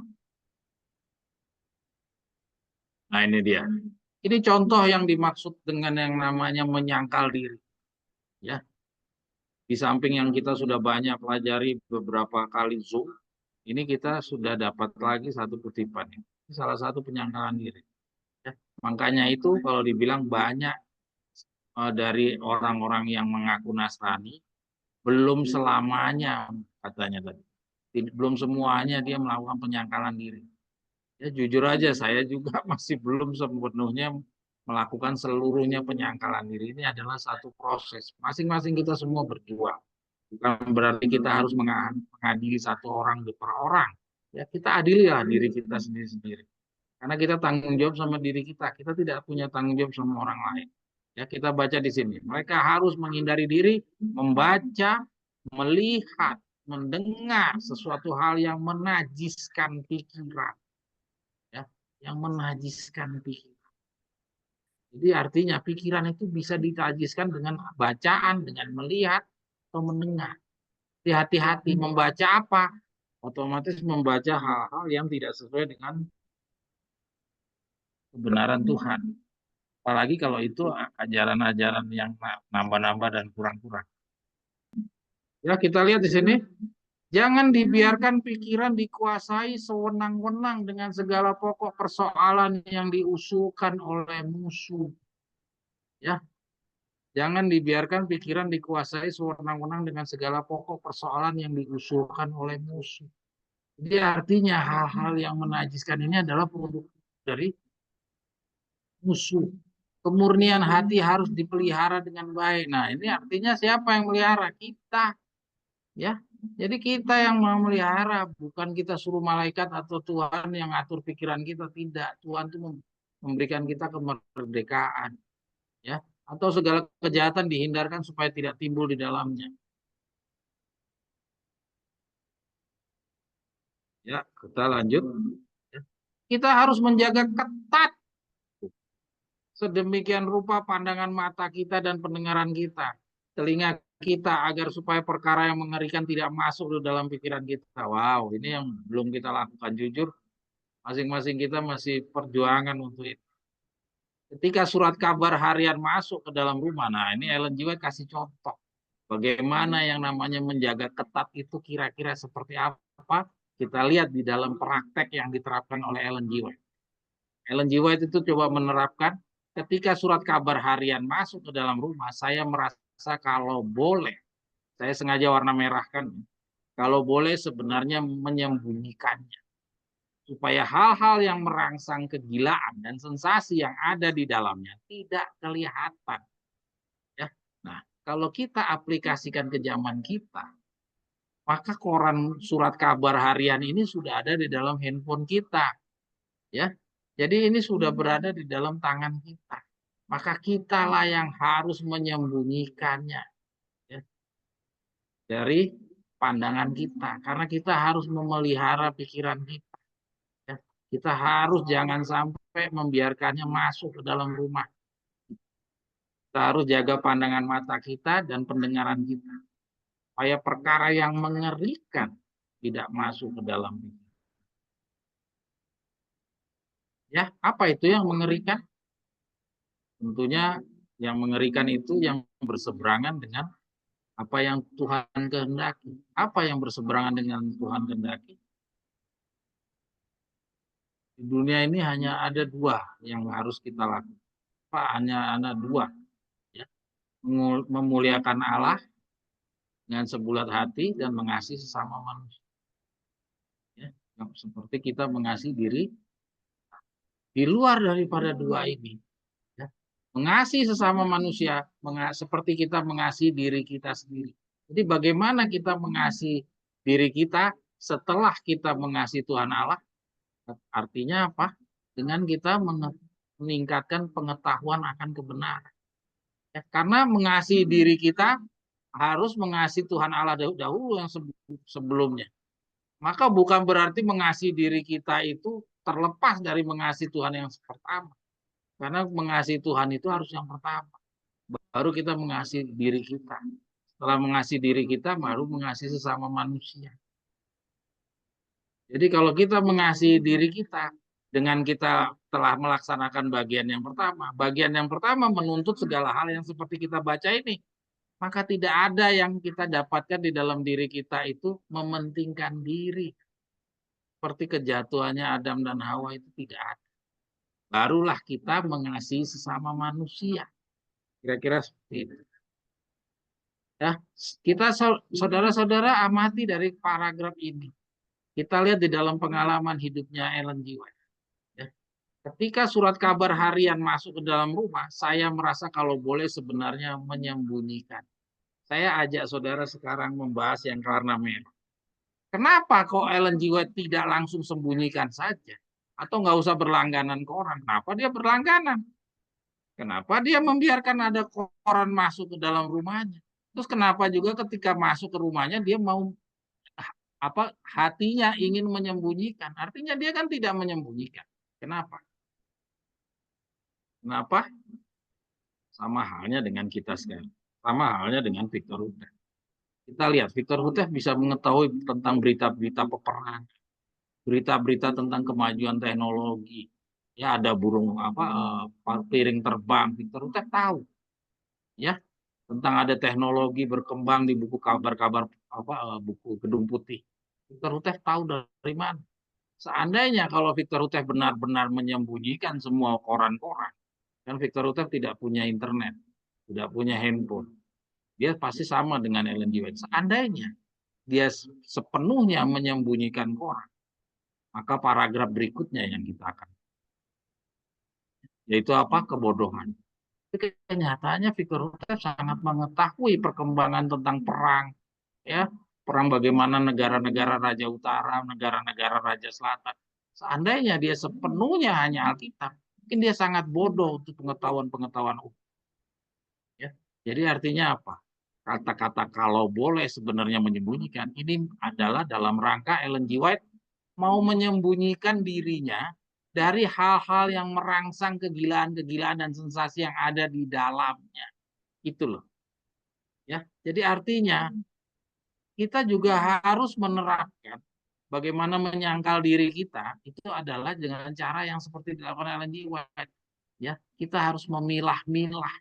Nah, ini dia. Ini contoh yang dimaksud dengan yang namanya menyangkal diri. Ya. Di samping yang kita sudah banyak pelajari beberapa kali Zoom, ini kita sudah dapat lagi satu kutipan. Ini salah satu penyangkalan diri. Ya. Makanya itu kalau dibilang banyak dari orang-orang yang mengaku Nasrani, belum selamanya katanya tadi. Belum semuanya dia melakukan penyangkalan diri. Ya jujur aja saya juga masih belum sepenuhnya melakukan seluruhnya penyangkalan diri. Ini adalah satu proses. Masing-masing kita semua berjuang. Bukan berarti kita harus mengadili satu orang per orang. Ya, kita adililah diri kita sendiri-sendiri. Karena kita tanggung jawab sama diri kita. Kita tidak punya tanggung jawab sama orang lain. Ya, kita baca di sini. Mereka harus menghindari diri, membaca, melihat, mendengar sesuatu hal yang menajiskan pikiran. Ya, yang menajiskan pikiran. Jadi artinya pikiran itu bisa ditajiskan dengan bacaan, dengan melihat, atau mendengar. Hati-hati membaca apa? Otomatis membaca hal-hal yang tidak sesuai dengan kebenaran Tuhan. Apalagi kalau itu ajaran-ajaran yang nambah-nambah dan kurang-kurang. Ya, kita lihat di sini. Jangan dibiarkan pikiran dikuasai sewenang-wenang dengan segala pokok persoalan yang diusulkan oleh musuh. Ya, jangan dibiarkan pikiran dikuasai sewenang-wenang dengan segala pokok persoalan yang diusulkan oleh musuh. Jadi artinya hal-hal yang menajiskan ini adalah produk dari musuh. Kemurnian hati harus dipelihara dengan baik. Nah, ini artinya siapa yang melihara? Kita. Ya, jadi kita yang memelihara, bukan kita suruh malaikat atau Tuhan yang atur pikiran kita. Tidak, Tuhan itu memberikan kita kemerdekaan, ya, atau segala kejahatan dihindarkan supaya tidak timbul di dalamnya. Ya, kita lanjut. Kita harus menjaga ketat sedemikian rupa pandangan mata kita dan pendengaran kita, telinga kita, agar supaya perkara yang mengerikan tidak masuk ke dalam pikiran kita. Wow, ini yang belum kita lakukan. Jujur, masing-masing kita masih perjuangan untuk itu. Ketika surat kabar harian masuk ke dalam rumah, nah ini Ellen G. White kasih contoh. Bagaimana yang namanya menjaga ketat itu kira-kira seperti apa? Kita lihat di dalam praktek yang diterapkan oleh Ellen G. White. Ellen G. White itu coba menerapkan, ketika surat kabar harian masuk ke dalam rumah, saya merasa kalau boleh, saya sengaja warna merahkan, kalau boleh sebenarnya menyembunyikannya. Supaya hal-hal yang merangsang kegilaan dan sensasi yang ada di dalamnya tidak kelihatan. Ya. Nah, kalau kita aplikasikan ke zaman kita, maka koran surat kabar harian ini sudah ada di dalam handphone kita. Ya, jadi ini sudah berada di dalam tangan kita. Maka kitalah yang harus menyembunyikannya, ya, dari pandangan kita. Karena kita harus memelihara pikiran kita. Ya. Kita harus jangan sampai membiarkannya masuk ke dalam rumah. Kita harus jaga pandangan mata kita dan pendengaran kita. Supaya perkara yang mengerikan tidak masuk ke dalam pikiran. Ya, apa itu yang mengerikan? Tentunya yang mengerikan itu yang berseberangan dengan apa yang Tuhan kehendaki. Apa yang berseberangan dengan Tuhan kehendaki? Di dunia ini hanya ada dua yang harus kita lakukan. Hanya ada dua. Ya. Memuliakan Allah dengan sebulat hati dan mengasihi sesama manusia. Ya. Seperti kita mengasihi diri. Di luar daripada dua ini, ya, mengasihi sesama manusia seperti kita mengasihi diri kita sendiri. Jadi bagaimana kita mengasihi diri kita setelah kita mengasihi Tuhan Allah? Artinya apa? Dengan kita meningkatkan pengetahuan akan kebenaran. Ya, karena mengasihi diri kita harus mengasihi Tuhan Allah dahulu yang sebelumnya. Maka bukan berarti mengasihi diri kita itu terlepas dari mengasihi Tuhan yang pertama. Karena mengasihi Tuhan itu harus yang pertama. Baru kita mengasihi diri kita. Setelah mengasihi diri kita, baru mengasihi sesama manusia. Jadi kalau kita mengasihi diri kita, dengan kita telah melaksanakan bagian yang pertama. Bagian yang pertama menuntut segala hal yang seperti kita baca ini. Maka tidak ada yang kita dapatkan di dalam diri kita itu mementingkan diri. Seperti kejatuhannya Adam dan Hawa itu tidak ada. Barulah kita mengasihi sesama manusia. Kira-kira seperti itu. Ya, kita saudara-saudara amati dari paragraf ini. Kita lihat di dalam pengalaman hidupnya Ellen G. White. Ya. Ketika surat kabar harian masuk ke dalam rumah, saya merasa kalau boleh sebenarnya menyembunyikan. Saya ajak saudara sekarang membahas yang warna merah. Kenapa kok Ellen G. White tidak langsung sembunyikan saja? Atau nggak usah berlangganan koran? Kenapa dia berlangganan? Kenapa dia membiarkan ada koran masuk ke dalam rumahnya? Terus kenapa juga ketika masuk ke rumahnya dia mau hatinya ingin menyembunyikan? Artinya dia kan tidak menyembunyikan. Kenapa? Kenapa? Sama halnya dengan kita sekarang. Sama halnya dengan Victor Hugo. Kita lihat Victor Hugo bisa mengetahui tentang berita-berita peperangan, berita-berita tentang kemajuan teknologi. Ya ada burung piring terbang, Victor Hugo tahu. Ya, tentang ada teknologi berkembang di buku kabar-kabar buku Gedung Putih. Victor Hugo tahu dari mana? Seandainya kalau Victor Hugo benar-benar menyembunyikan semua koran-koran, kan Victor Hugo tidak punya internet, tidak punya handphone. Dia pasti sama dengan Ellen G. White. Seandainya dia sepenuhnya menyembunyikan koran, maka paragraf berikutnya yang kita akan, yaitu apa? Kebodohan. Kenyataannya Victor Hugo sangat mengetahui perkembangan tentang perang, ya, perang bagaimana negara-negara Raja Utara, negara-negara Raja Selatan. Seandainya dia sepenuhnya hanya Alkitab, mungkin dia sangat bodoh untuk pengetahuan-pengetahuan umum. Ya. Jadi artinya apa? Kata-kata kalau boleh sebenarnya menyembunyikan, ini adalah dalam rangka Ellen G. White mau menyembunyikan dirinya dari hal-hal yang merangsang kegilaan-kegilaan dan sensasi yang ada di dalamnya. Itu loh. Ya, jadi artinya kita juga harus menerapkan bagaimana menyangkal diri kita itu adalah dengan cara yang seperti dilakukan Ellen G. White. Ya, kita harus memilah-milah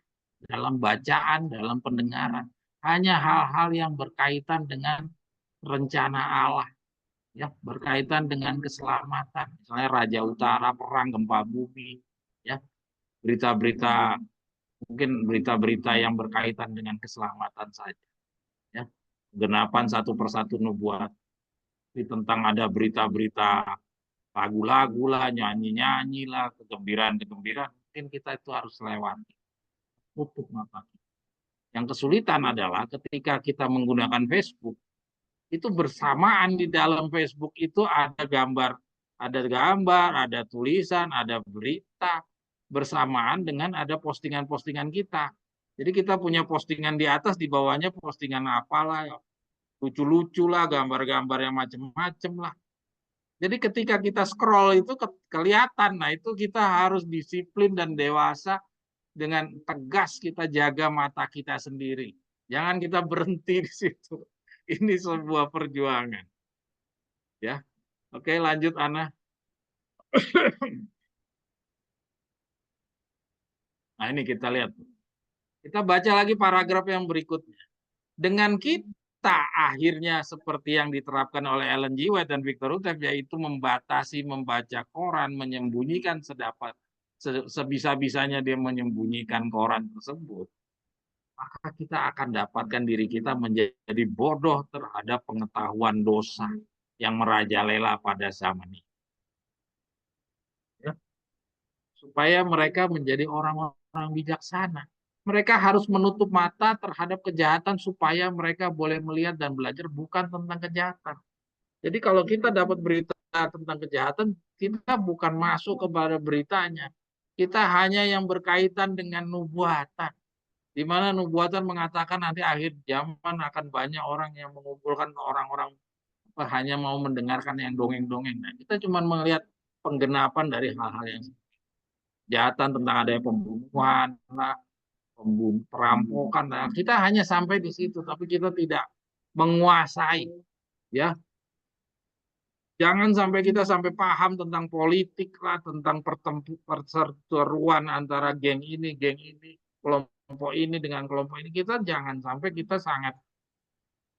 dalam bacaan, dalam pendengaran, hanya hal-hal yang berkaitan dengan rencana Allah, ya, berkaitan dengan keselamatan, misalnya Raja Utara, perang, gempa bumi, ya, berita-berita, mungkin berita-berita yang berkaitan dengan keselamatan saja, ya, genapan satu persatu nubuat, tentang ada berita-berita lagu-lagu lah, nyanyi-nyanyi lah, kegembiraan-kegembiraan, mungkin kita itu harus lewati, tutup mata. Yang kesulitan adalah ketika kita menggunakan Facebook, itu bersamaan di dalam Facebook itu ada tulisan, ada berita, bersamaan dengan ada postingan-postingan kita. Jadi kita punya postingan di atas, di bawahnya postingan apalah, lucu-lucu lah, gambar-gambar yang macam-macam lah. Jadi ketika kita scroll itu kelihatan, nah itu kita harus disiplin dan dewasa dengan tegas kita jaga mata kita sendiri. Jangan kita berhenti di situ. Ini sebuah perjuangan. Ya. Oke, lanjut Ana. Nah, ini kita lihat. Kita baca lagi paragraf yang berikutnya. Dengan kita akhirnya seperti yang diterapkan oleh Ellen G. White dan Victor Hugo, yaitu membatasi membaca koran, menyembunyikan sebisa-bisanya dia menyembunyikan koran tersebut, maka kita akan dapatkan diri kita menjadi bodoh terhadap pengetahuan dosa yang merajalela pada zaman ini. Ya. Supaya mereka menjadi orang-orang bijaksana. Mereka harus menutup mata terhadap kejahatan supaya mereka boleh melihat dan belajar bukan tentang kejahatan. Jadi kalau kita dapat berita tentang kejahatan, kita bukan masuk kepada beritanya. Kita hanya yang berkaitan dengan nubuatan. Di mana nubuatan mengatakan nanti akhir zaman akan banyak orang yang mengumpulkan orang-orang hanya mau mendengarkan yang dongeng-dongeng. Nah, kita cuma melihat penggenapan dari hal-hal yang kejahatan tentang adanya pembunuhan, perampokan. Nah, kita hanya sampai di situ, tapi kita tidak menguasai. Ya, jangan sampai kita sampai paham tentang politik lah, tentang perseteruan antara geng ini, kelompok ini dengan kelompok ini. Kita jangan sampai kita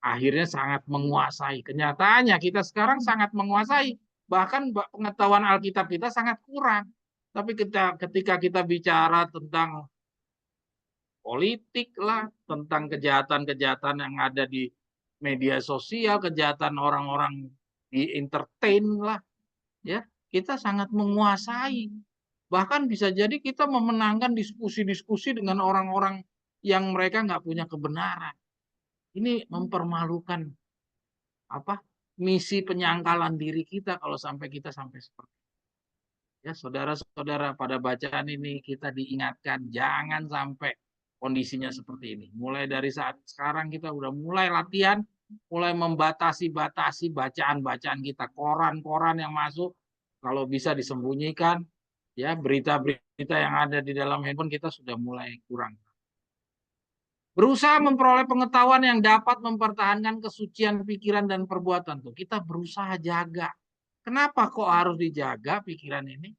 akhirnya sangat menguasai. Kenyataannya kita sekarang sangat menguasai. Bahkan pengetahuan Alkitab kita sangat kurang. Tapi ketika kita bicara tentang politik lah, tentang kejahatan-kejahatan yang ada di media sosial, kejahatan orang-orang di entertain lah, ya, kita sangat menguasai. Bahkan bisa jadi kita memenangkan diskusi-diskusi dengan orang-orang yang mereka nggak punya kebenaran. Ini mempermalukan misi penyangkalan diri kita kalau sampai kita sampai seperti itu. Ya, saudara-saudara, pada bacaan ini kita diingatkan jangan sampai kondisinya seperti ini. Mulai dari saat sekarang kita udah mulai latihan, mulai membatasi-batasi bacaan-bacaan kita, koran-koran yang masuk kalau bisa disembunyikan, ya berita-berita yang ada di dalam handphone kita sudah mulai kurang. Berusaha memperoleh pengetahuan yang dapat mempertahankan kesucian pikiran dan perbuatan. Tuh, kita berusaha jaga. Kenapa kok harus dijaga pikiran ini?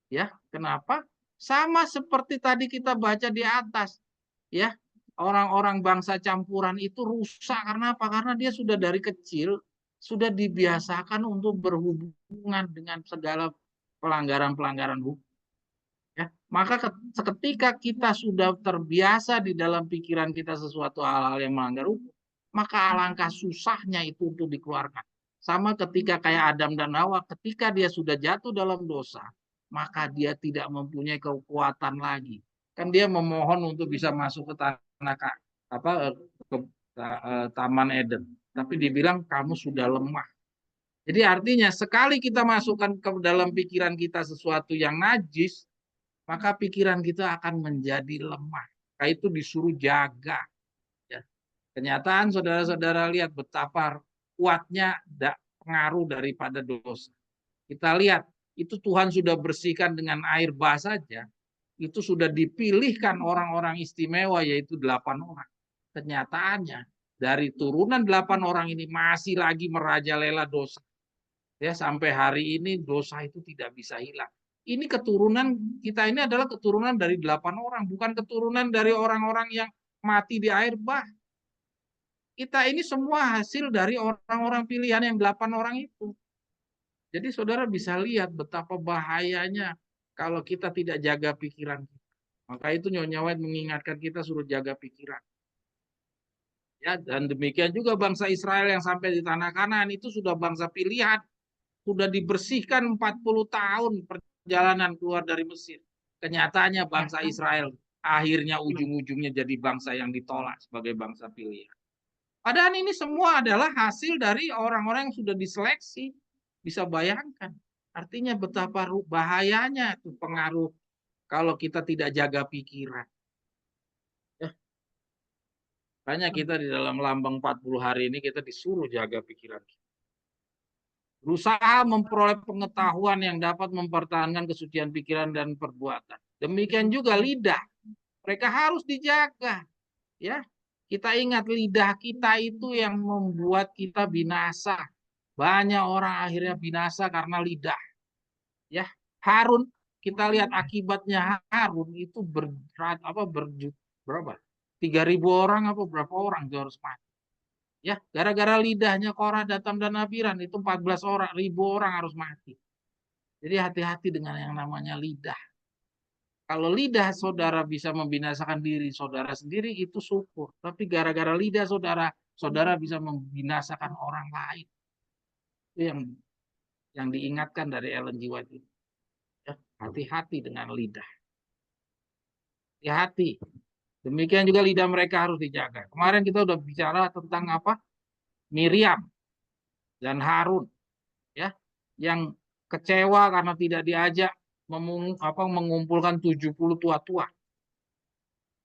Ya, kenapa? Sama seperti tadi kita baca di atas, ya. Orang-orang bangsa campuran itu rusak karena apa? Karena dia sudah dari kecil sudah dibiasakan untuk berhubungan dengan segala pelanggaran-pelanggaran hukum. Ya, maka ketika kita sudah terbiasa di dalam pikiran kita sesuatu hal-hal yang melanggar hukum, maka alangkah susahnya itu untuk dikeluarkan. Sama ketika kayak Adam dan Hawa, ketika dia sudah jatuh dalam dosa, maka dia tidak mempunyai kekuatan lagi. Kan dia memohon untuk bisa masuk ke tanah ke Taman Eden, tapi dibilang kamu sudah lemah. Jadi artinya sekali kita masukkan ke dalam pikiran kita sesuatu yang najis, maka pikiran kita akan menjadi lemah. Maka itu disuruh jaga. Ya. Kenyataan saudara-saudara lihat betapa kuatnya pengaruh daripada dosa. Kita lihat, itu Tuhan sudah bersihkan dengan air bah saja. Itu sudah dipilihkan orang-orang istimewa, yaitu 8 orang. Kenyataannya, dari turunan 8 orang ini masih lagi merajalela dosa. Ya, sampai hari ini dosa itu tidak bisa hilang. Ini keturunan kita ini adalah keturunan dari 8 orang, bukan keturunan dari orang-orang yang mati di air bah. Kita ini semua hasil dari orang-orang pilihan yang 8 orang itu. Jadi saudara bisa lihat betapa bahayanya kalau kita tidak jaga pikiran kita. Maka itu Nyonya White mengingatkan kita suruh jaga pikiran. Ya, dan demikian juga bangsa Israel yang sampai di tanah Kanaan itu sudah bangsa pilihan. Sudah dibersihkan 40 tahun perjalanan keluar dari Mesir. Kenyataannya bangsa Israel akhirnya ujung-ujungnya jadi bangsa yang ditolak sebagai bangsa pilihan. Padahal ini semua adalah hasil dari orang-orang yang sudah diseleksi. Bisa bayangkan. Artinya betapa bahayanya itu pengaruh kalau kita tidak jaga pikiran. Ya. Makanya kita di dalam lambang 40 hari ini kita disuruh jaga pikiran kita. Berusaha memperoleh pengetahuan yang dapat mempertahankan kesucian pikiran dan perbuatan. Demikian juga lidah. Mereka harus dijaga. Ya, kita ingat lidah kita itu yang membuat kita binasa. Banyak orang akhirnya binasa karena lidah. Ya, Harun, kita lihat akibatnya Harun itu berapa? 3.000 orang apa berapa orang itu harus mati. Ya, gara-gara lidahnya Korah, Datam, dan Abiram itu 14.000 orang harus mati. Jadi hati-hati dengan yang namanya lidah. Kalau lidah saudara bisa membinasakan diri saudara sendiri itu syukur. Tapi gara-gara lidah saudara, saudara bisa membinasakan orang lain. Itu yang diingatkan dari Ellen G. White itu. Ya, hati-hati dengan lidah. Hati-hati. Demikian juga lidah mereka harus dijaga. Kemarin kita udah bicara tentang apa? Miriam dan Harun, ya, yang kecewa karena tidak diajak mengumpulkan 70 tua-tua,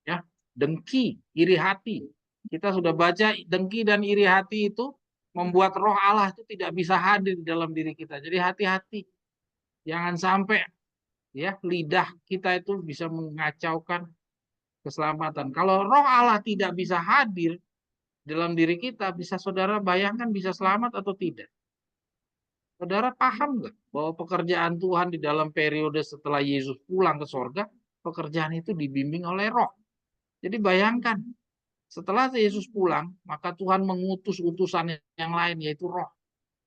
ya, dengki, iri hati. Kita sudah baca dengki dan iri hati itu membuat roh Allah itu tidak bisa hadir di dalam diri kita. Jadi hati-hati, jangan sampai ya lidah kita itu bisa mengacaukan keselamatan. Kalau roh Allah tidak bisa hadir dalam diri kita, bisa saudara bayangkan bisa selamat atau tidak? Saudara paham nggak bahwa pekerjaan Tuhan di dalam periode setelah Yesus pulang ke sorga, pekerjaan itu dibimbing oleh roh. Jadi bayangkan, setelah Yesus pulang, maka Tuhan mengutus utusan yang lain, yaitu roh.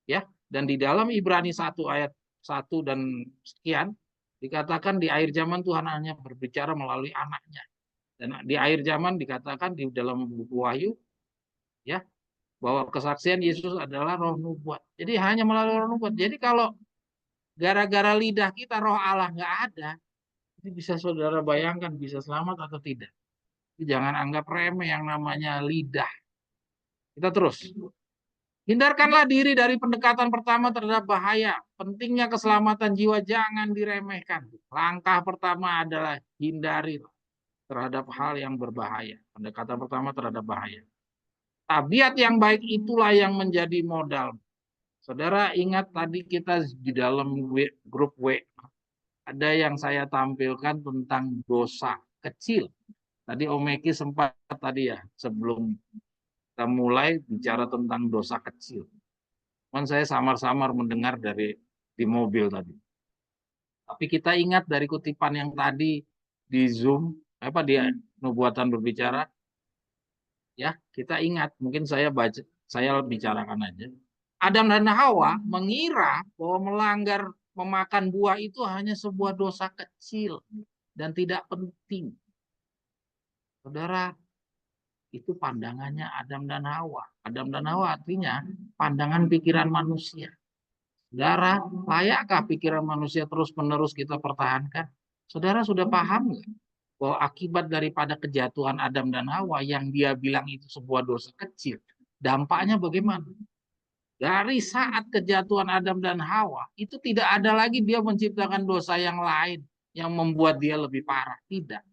Ya, dan di dalam Ibrani 1 ayat 1 dan sekian, dikatakan di akhir zaman Tuhan hanya berbicara melalui anaknya. Dan di akhir zaman dikatakan di dalam buku Wahyu, ya, bahwa kesaksian Yesus adalah roh nubuat. Jadi hanya melalui roh nubuat. Jadi kalau gara-gara lidah kita roh Allah nggak ada, ini bisa saudara bayangkan bisa selamat atau tidak. Jadi jangan anggap remeh yang namanya lidah. Kita terus. Hindarkanlah diri dari pendekatan pertama terhadap bahaya. Pentingnya keselamatan jiwa jangan diremehkan. Langkah pertama adalah hindari terhadap hal yang berbahaya. Pendekatan pertama terhadap bahaya. Tabiat yang baik itulah yang menjadi modal. Saudara ingat tadi kita di dalam grup W ada yang saya tampilkan tentang dosa kecil. Tadi Om Eki sempat tadi ya sebelum kita mulai bicara tentang dosa kecil. Cuman saya samar-samar mendengar di mobil tadi. Tapi kita ingat dari kutipan yang tadi di Zoom, di nubuatan berbicara, ya kita ingat. Mungkin saya bicarakan aja. Adam dan Hawa mengira bahwa memakan buah itu hanya sebuah dosa kecil dan tidak penting. Saudara, itu pandangannya Adam dan Hawa. Adam dan Hawa artinya pandangan pikiran manusia. Saudara, layakkah pikiran manusia terus-menerus kita pertahankan? Saudara sudah paham nggak bahwa akibat daripada kejatuhan Adam dan Hawa yang dia bilang itu sebuah dosa kecil, dampaknya bagaimana? Dari saat kejatuhan Adam dan Hawa, itu tidak ada lagi dia menciptakan dosa yang lain yang membuat dia lebih parah. Tidak.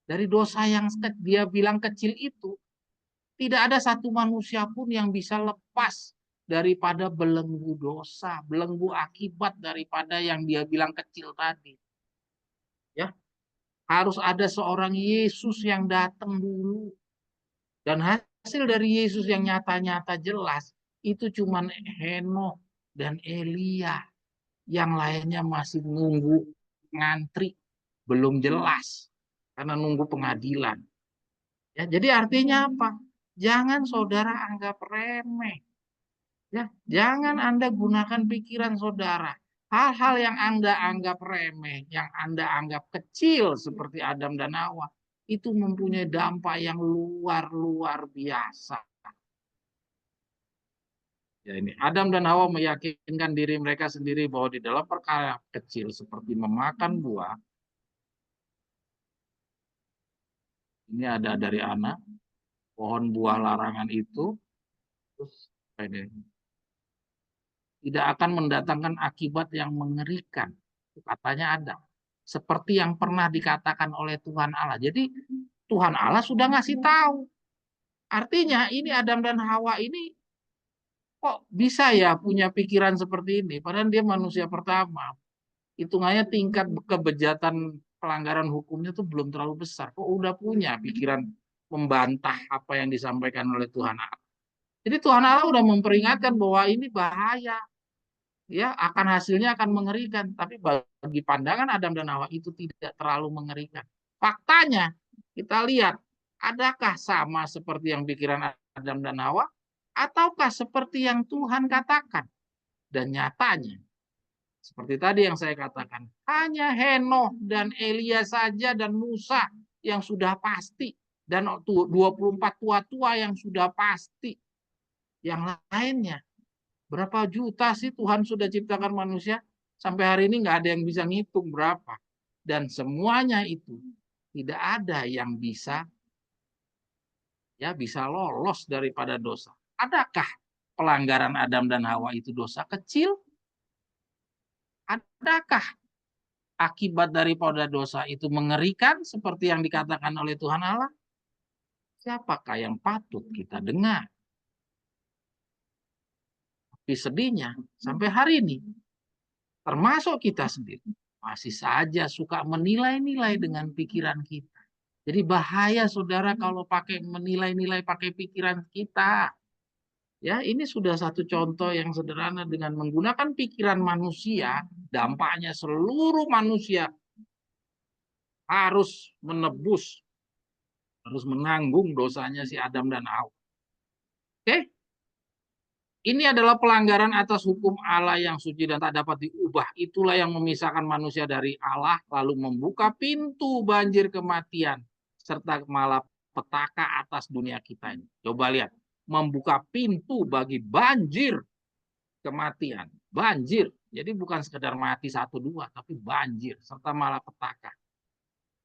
Dari dosa yang dia bilang kecil itu, tidak ada satu manusia pun yang bisa lepas daripada belenggu dosa, belenggu akibat daripada yang dia bilang kecil tadi. Ya, harus ada seorang Yesus yang datang dulu. Dan hasil dari Yesus yang nyata-nyata jelas itu cuma Henokh dan Elia. Yang lainnya masih nunggu ngantri, belum jelas karena nunggu pengadilan. Ya, jadi artinya apa? Jangan saudara anggap remeh. Ya, jangan Anda gunakan pikiran saudara. Hal-hal yang Anda anggap remeh, yang Anda anggap kecil seperti Adam dan Hawa, itu mempunyai dampak yang luar biasa. Ya ini Adam dan Hawa meyakinkan diri mereka sendiri bahwa di dalam perkara kecil seperti memakan buah, ini ada dari anak, pohon buah larangan itu, terus ini, tidak akan mendatangkan akibat yang mengerikan. Katanya ada. Seperti yang pernah dikatakan oleh Tuhan Allah. Jadi Tuhan Allah sudah ngasih tahu. Artinya ini Adam dan Hawa ini kok bisa ya punya pikiran seperti ini. Padahal dia manusia pertama. Hitungannya tingkat kebejatan pelanggaran hukumnya tuh belum terlalu besar. Kok udah punya pikiran membantah apa yang disampaikan oleh Tuhan Allah. Jadi Tuhan Allah udah memperingatkan bahwa ini bahaya. Ya, hasilnya akan mengerikan. Tapi bagi pandangan Adam dan Hawa itu tidak terlalu mengerikan. Faktanya, kita lihat, adakah sama seperti yang pikiran Adam dan Hawa? Ataukah seperti yang Tuhan katakan? Dan nyatanya, seperti tadi yang saya katakan, hanya Henokh dan Elia saja dan Musa yang sudah pasti. Dan 24 tua-tua yang sudah pasti. Yang lainnya, berapa juta sih Tuhan sudah ciptakan manusia? Sampai hari ini nggak ada yang bisa ngitung berapa. Dan semuanya itu tidak ada yang bisa lolos daripada dosa. Adakah pelanggaran Adam dan Hawa itu dosa kecil? Adakah akibat daripada dosa itu mengerikan seperti yang dikatakan oleh Tuhan Allah? Siapakah yang patut kita dengar? Tapi sedihnya sampai hari ini, termasuk kita sendiri, masih saja suka menilai-nilai dengan pikiran kita. Jadi bahaya saudara kalau pakai menilai-nilai pakai pikiran kita. Ya, ini sudah satu contoh yang sederhana dengan menggunakan pikiran manusia, dampaknya seluruh manusia harus menanggung dosanya si Adam dan Hawa. Oke? Ini adalah pelanggaran atas hukum Allah yang suci dan tak dapat diubah. Itulah yang memisahkan manusia dari Allah, lalu membuka pintu banjir kematian, serta malapetaka atas dunia kita ini. Coba lihat, membuka pintu bagi banjir kematian. Banjir, jadi bukan sekedar mati 1-2, tapi banjir, serta malapetaka.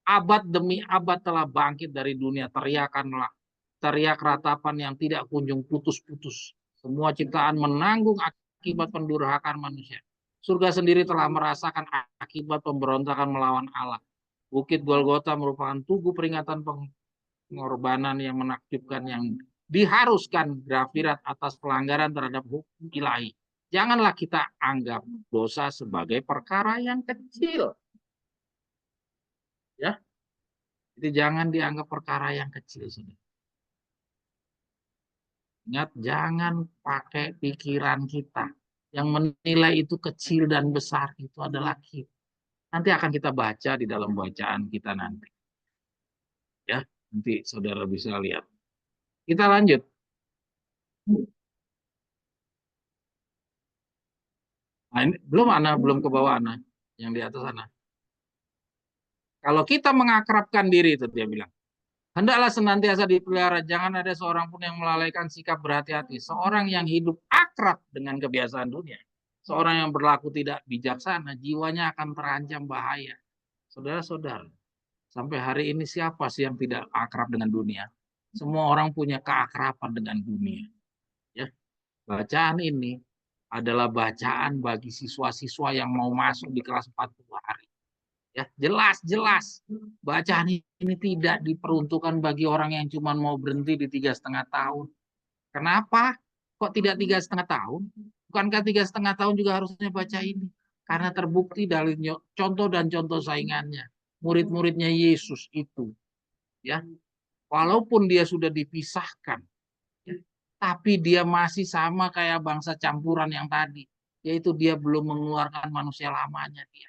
Abad demi abad telah bangkit dari dunia, teriakanlah teriak ratapan yang tidak kunjung putus-putus. Semua ciptaan menanggung akibat pendurhakaan manusia. Surga sendiri telah merasakan akibat pemberontakan melawan Allah. Bukit Golgota merupakan tugu peringatan pengorbanan yang menakjubkan yang diharuskan grafirat atas pelanggaran terhadap hukum ilahi. Janganlah kita anggap dosa sebagai perkara yang kecil. Ya, jadi jangan dianggap perkara yang kecil. Ingat, jangan pakai pikiran kita. Yang menilai itu kecil dan besar itu adalah kita. Nanti akan kita baca di dalam bacaan kita nanti. Ya, nanti saudara bisa lihat. Kita lanjut. Nah, ini belum ke bawah Ana, yang di atas Ana. Kalau kita mengakrabkan diri itu dia bilang, hendaklah senantiasa dipelihara, jangan ada seorang pun yang melalaikan sikap berhati-hati. Seorang yang hidup akrab dengan kebiasaan dunia, seorang yang berlaku tidak bijaksana, jiwanya akan terancam bahaya. Saudara-saudara, sampai hari ini siapa sih yang tidak akrab dengan dunia? Semua orang punya keakraban dengan dunia. Ya, bacaan ini adalah bacaan bagi siswa-siswa yang mau masuk di kelas 40 hari. Ya, jelas bacaan ini tidak diperuntukkan bagi orang yang cuma mau berhenti di 3,5 tahun. Kenapa? Kok tidak 3,5 tahun? Bukankah 3,5 tahun juga harusnya baca ini? Karena terbukti dari contoh dan contoh saingannya. Murid-muridnya Yesus itu. Ya, walaupun dia sudah dipisahkan, ya, tapi dia masih sama kayak bangsa campuran yang tadi. Yaitu dia belum mengeluarkan manusia lamanya dia.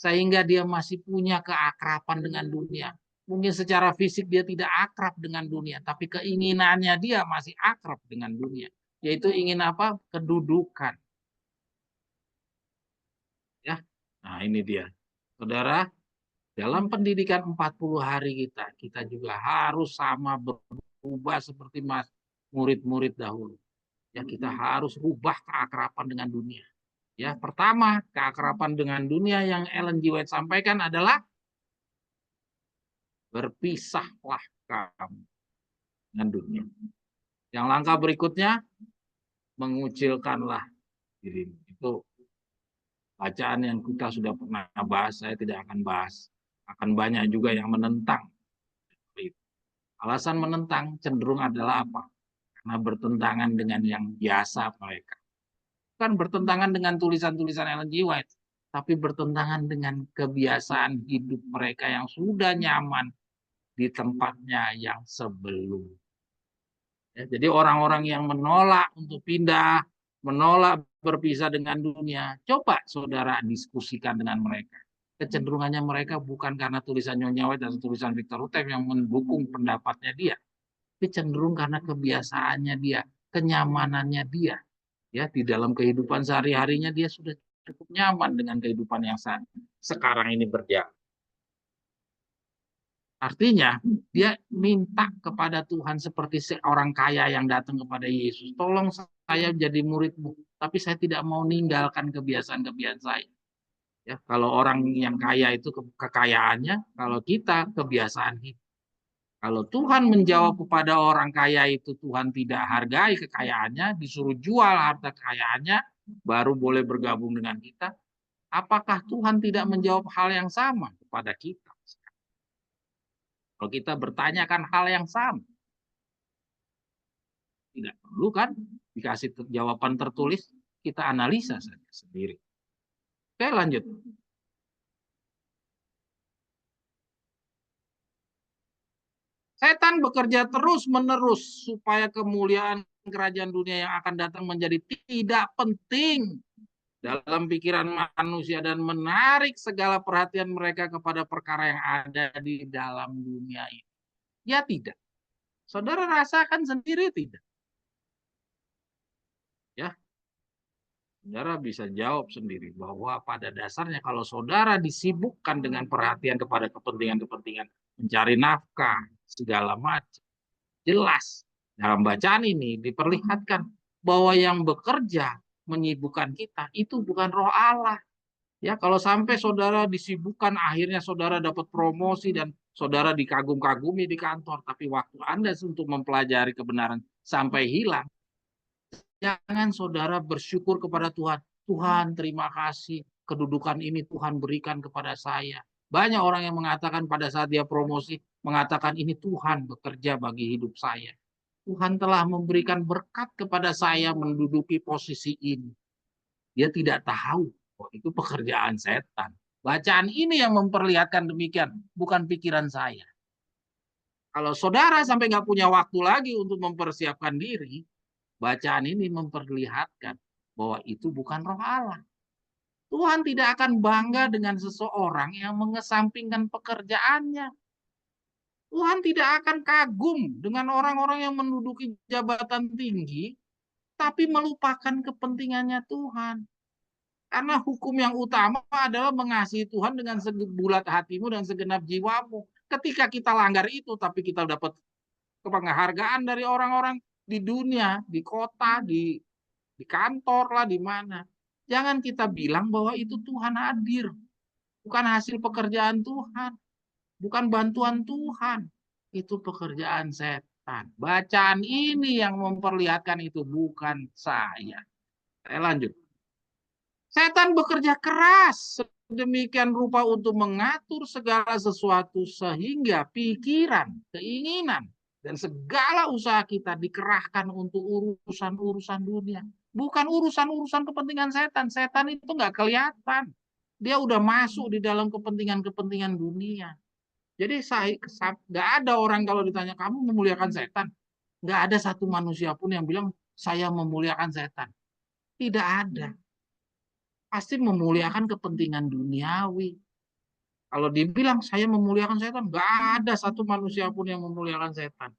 Sehingga dia masih punya keakraban dengan dunia. Mungkin secara fisik dia tidak akrab dengan dunia, tapi keinginannya dia masih akrab dengan dunia. Yaitu ingin apa? Kedudukan. Ya. Nah, ini dia. Saudara, dalam pendidikan 40 hari kita juga harus sama berubah seperti murid-murid dahulu. Ya, kita harus rubah keakraban dengan dunia. Ya, pertama, keakraban dengan dunia yang Ellen G. White sampaikan adalah berpisahlah kamu dengan dunia. Yang langkah berikutnya, mengucilkanlah dirimu. Itu bacaan yang kita sudah pernah bahas, saya tidak akan bahas. Akan banyak juga yang menentang. Alasan menentang cenderung adalah apa? Karena bertentangan dengan yang biasa mereka. Bukan bertentangan dengan tulisan-tulisan Ellen G. White, tapi bertentangan dengan kebiasaan hidup mereka yang sudah nyaman di tempatnya yang sebelum. Ya, jadi orang-orang yang menolak untuk pindah, menolak berpisah dengan dunia, coba saudara diskusikan dengan mereka. Kecenderungannya mereka bukan karena tulisan Nyonya White atau tulisan Victor Utep yang mendukung pendapatnya dia, tapi cenderung karena kebiasaannya dia, kenyamanannya dia. Ya, di dalam kehidupan sehari-harinya dia sudah cukup nyaman dengan kehidupan yang sekarang ini berjalan. Artinya, dia minta kepada Tuhan seperti seorang kaya yang datang kepada Yesus. Tolong saya jadi muridmu, tapi saya tidak mau meninggalkan kebiasaan-kebiasaan saya. Ya, kalau orang yang kaya itu kekayaannya, kalau kita kebiasaan hidup. Kalau Tuhan menjawab kepada orang kaya itu, Tuhan tidak hargai kekayaannya, disuruh jual harta kekayaannya, baru boleh bergabung dengan kita. Apakah Tuhan tidak menjawab hal yang sama kepada kita? Kalau kita bertanyakan hal yang sama, tidak perlu kan dikasih jawaban tertulis, kita analisa saja sendiri. Oke, lanjut. Setan bekerja terus-menerus supaya kemuliaan kerajaan dunia yang akan datang menjadi tidak penting dalam pikiran manusia dan menarik segala perhatian mereka kepada perkara yang ada di dalam dunia ini. Ya tidak. Saudara rasakan sendiri tidak? Ya. Saudara bisa jawab sendiri bahwa pada dasarnya kalau saudara disibukkan dengan perhatian kepada kepentingan-kepentingan mencari nafkah, segala macam, jelas dalam bacaan ini diperlihatkan bahwa yang bekerja menyibukkan kita itu bukan roh Allah. Ya, kalau sampai saudara disibukkan akhirnya saudara dapat promosi dan saudara dikagum-kagumi di kantor, tapi waktu Anda untuk mempelajari kebenaran sampai hilang, jangan saudara bersyukur kepada Tuhan. Tuhan, terima kasih kedudukan ini Tuhan berikan kepada saya. Banyak orang yang mengatakan pada saat dia promosi, mengatakan ini Tuhan bekerja bagi hidup saya. Tuhan telah memberikan berkat kepada saya menduduki posisi ini. Dia tidak tahu bahwa itu pekerjaan setan. Bacaan ini yang memperlihatkan demikian, bukan pikiran saya. Kalau saudara sampai nggak punya waktu lagi untuk mempersiapkan diri, bacaan ini memperlihatkan bahwa itu bukan roh Allah. Tuhan tidak akan bangga dengan seseorang yang mengesampingkan pekerjaannya. Tuhan tidak akan kagum dengan orang-orang yang menduduki jabatan tinggi, tapi melupakan kepentingannya Tuhan. Karena hukum yang utama adalah mengasihi Tuhan dengan sebulat hatimu dan segenap jiwamu. Ketika kita langgar itu, tapi kita dapat penghargaan dari orang-orang di dunia, di kota, di kantor lah, di mana. Jangan kita bilang bahwa itu Tuhan hadir. Bukan hasil pekerjaan Tuhan. Bukan bantuan Tuhan. Itu pekerjaan setan. Bacaan ini yang memperlihatkan itu, bukan saya. Saya lanjut. Setan bekerja keras sedemikian rupa untuk mengatur segala sesuatu sehingga pikiran, keinginan, dan segala usaha kita dikerahkan untuk urusan-urusan dunia. Bukan urusan-urusan kepentingan setan. Setan itu nggak kelihatan. Dia udah masuk di dalam kepentingan-kepentingan dunia. Jadi nggak ada orang kalau ditanya, kamu memuliakan setan? Nggak ada satu manusia pun yang bilang, saya memuliakan setan. Tidak ada. Pasti memuliakan kepentingan duniawi. Kalau dibilang saya memuliakan setan, nggak ada satu manusia pun yang memuliakan setan.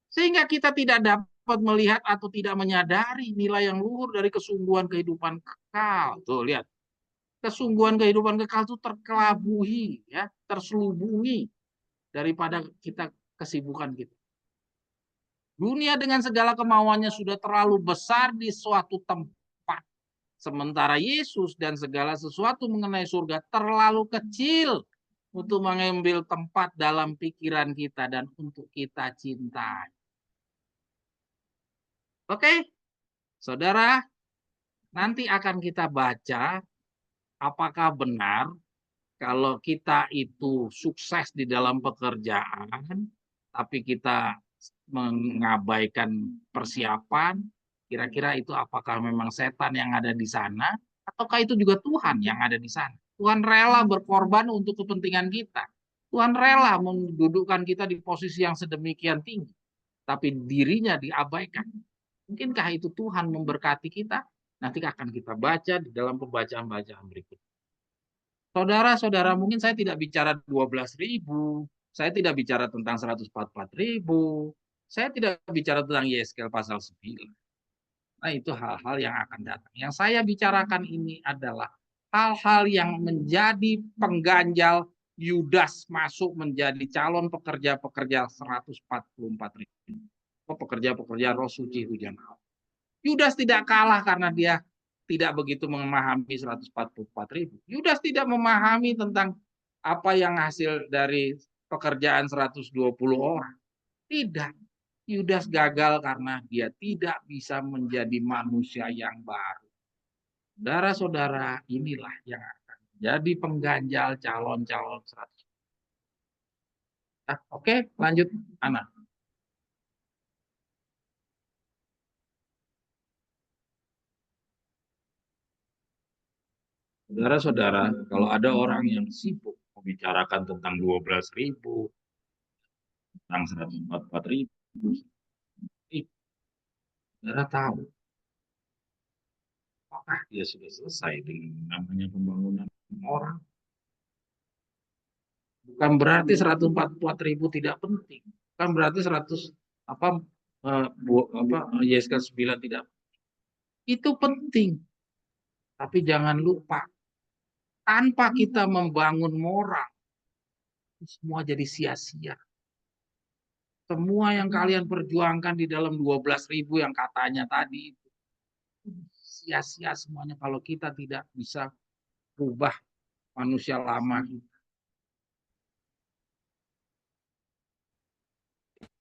Sehingga kita tidak dapat melihat atau tidak menyadari nilai yang luhur dari kesungguhan kehidupan kekal. Tuh, lihat. Kesungguhan kehidupan kekal itu terkelabuhi, ya, terselubungi daripada kita kesibukan kita. Dunia dengan segala kemauannya sudah terlalu besar di suatu tempat. Sementara Yesus dan segala sesuatu mengenai surga terlalu kecil untuk mengambil tempat dalam pikiran kita dan untuk kita cintai. Oke, saudara, nanti akan kita baca apakah benar kalau kita itu sukses di dalam pekerjaan, tapi kita mengabaikan persiapan. Kira-kira itu apakah memang setan yang ada di sana, ataukah itu juga Tuhan yang ada di sana? Tuhan rela berkorban untuk kepentingan kita. Tuhan rela mendudukkan kita di posisi yang sedemikian tinggi, tapi dirinya diabaikan. Mungkinkah itu Tuhan memberkati kita? Nanti akan kita baca di dalam pembacaan-bacaan berikut. Saudara-saudara, mungkin saya tidak bicara 12.000, saya tidak bicara tentang 144.000, saya tidak bicara tentang Yeskel pasal 9. Nah, itu hal-hal yang akan datang. Yang saya bicarakan ini adalah hal-hal yang menjadi pengganjal Yudas masuk menjadi calon pekerja-pekerja 144.000. Pekerja-pekerja roh suci hujan Allah. Yudas tidak kalah karena dia tidak begitu memahami 144.000. Yudas tidak memahami tentang apa yang hasil dari pekerjaan 120 orang. Tidak. Yudas gagal karena dia tidak bisa menjadi manusia yang baru. Saudara-saudara, inilah yang akan jadi pengganjal calon-calon 100. Oke, lanjut, Ana. Saudara-saudara, kalau ada orang yang sibuk membicarakan tentang 12.000, tentang 144.000, saudara tahu apakah dia sudah selesai dengan namanya pembangunan orang? Bukan berarti 144.000 tidak penting. Bukan berarti 100 YSK 9 tidak. Itu penting. Tapi jangan lupa, tanpa kita membangun moral, semua jadi sia-sia. Semua yang kalian perjuangkan di dalam 12.000 yang katanya tadi itu sia-sia semuanya kalau kita tidak bisa rubah manusia lama kita.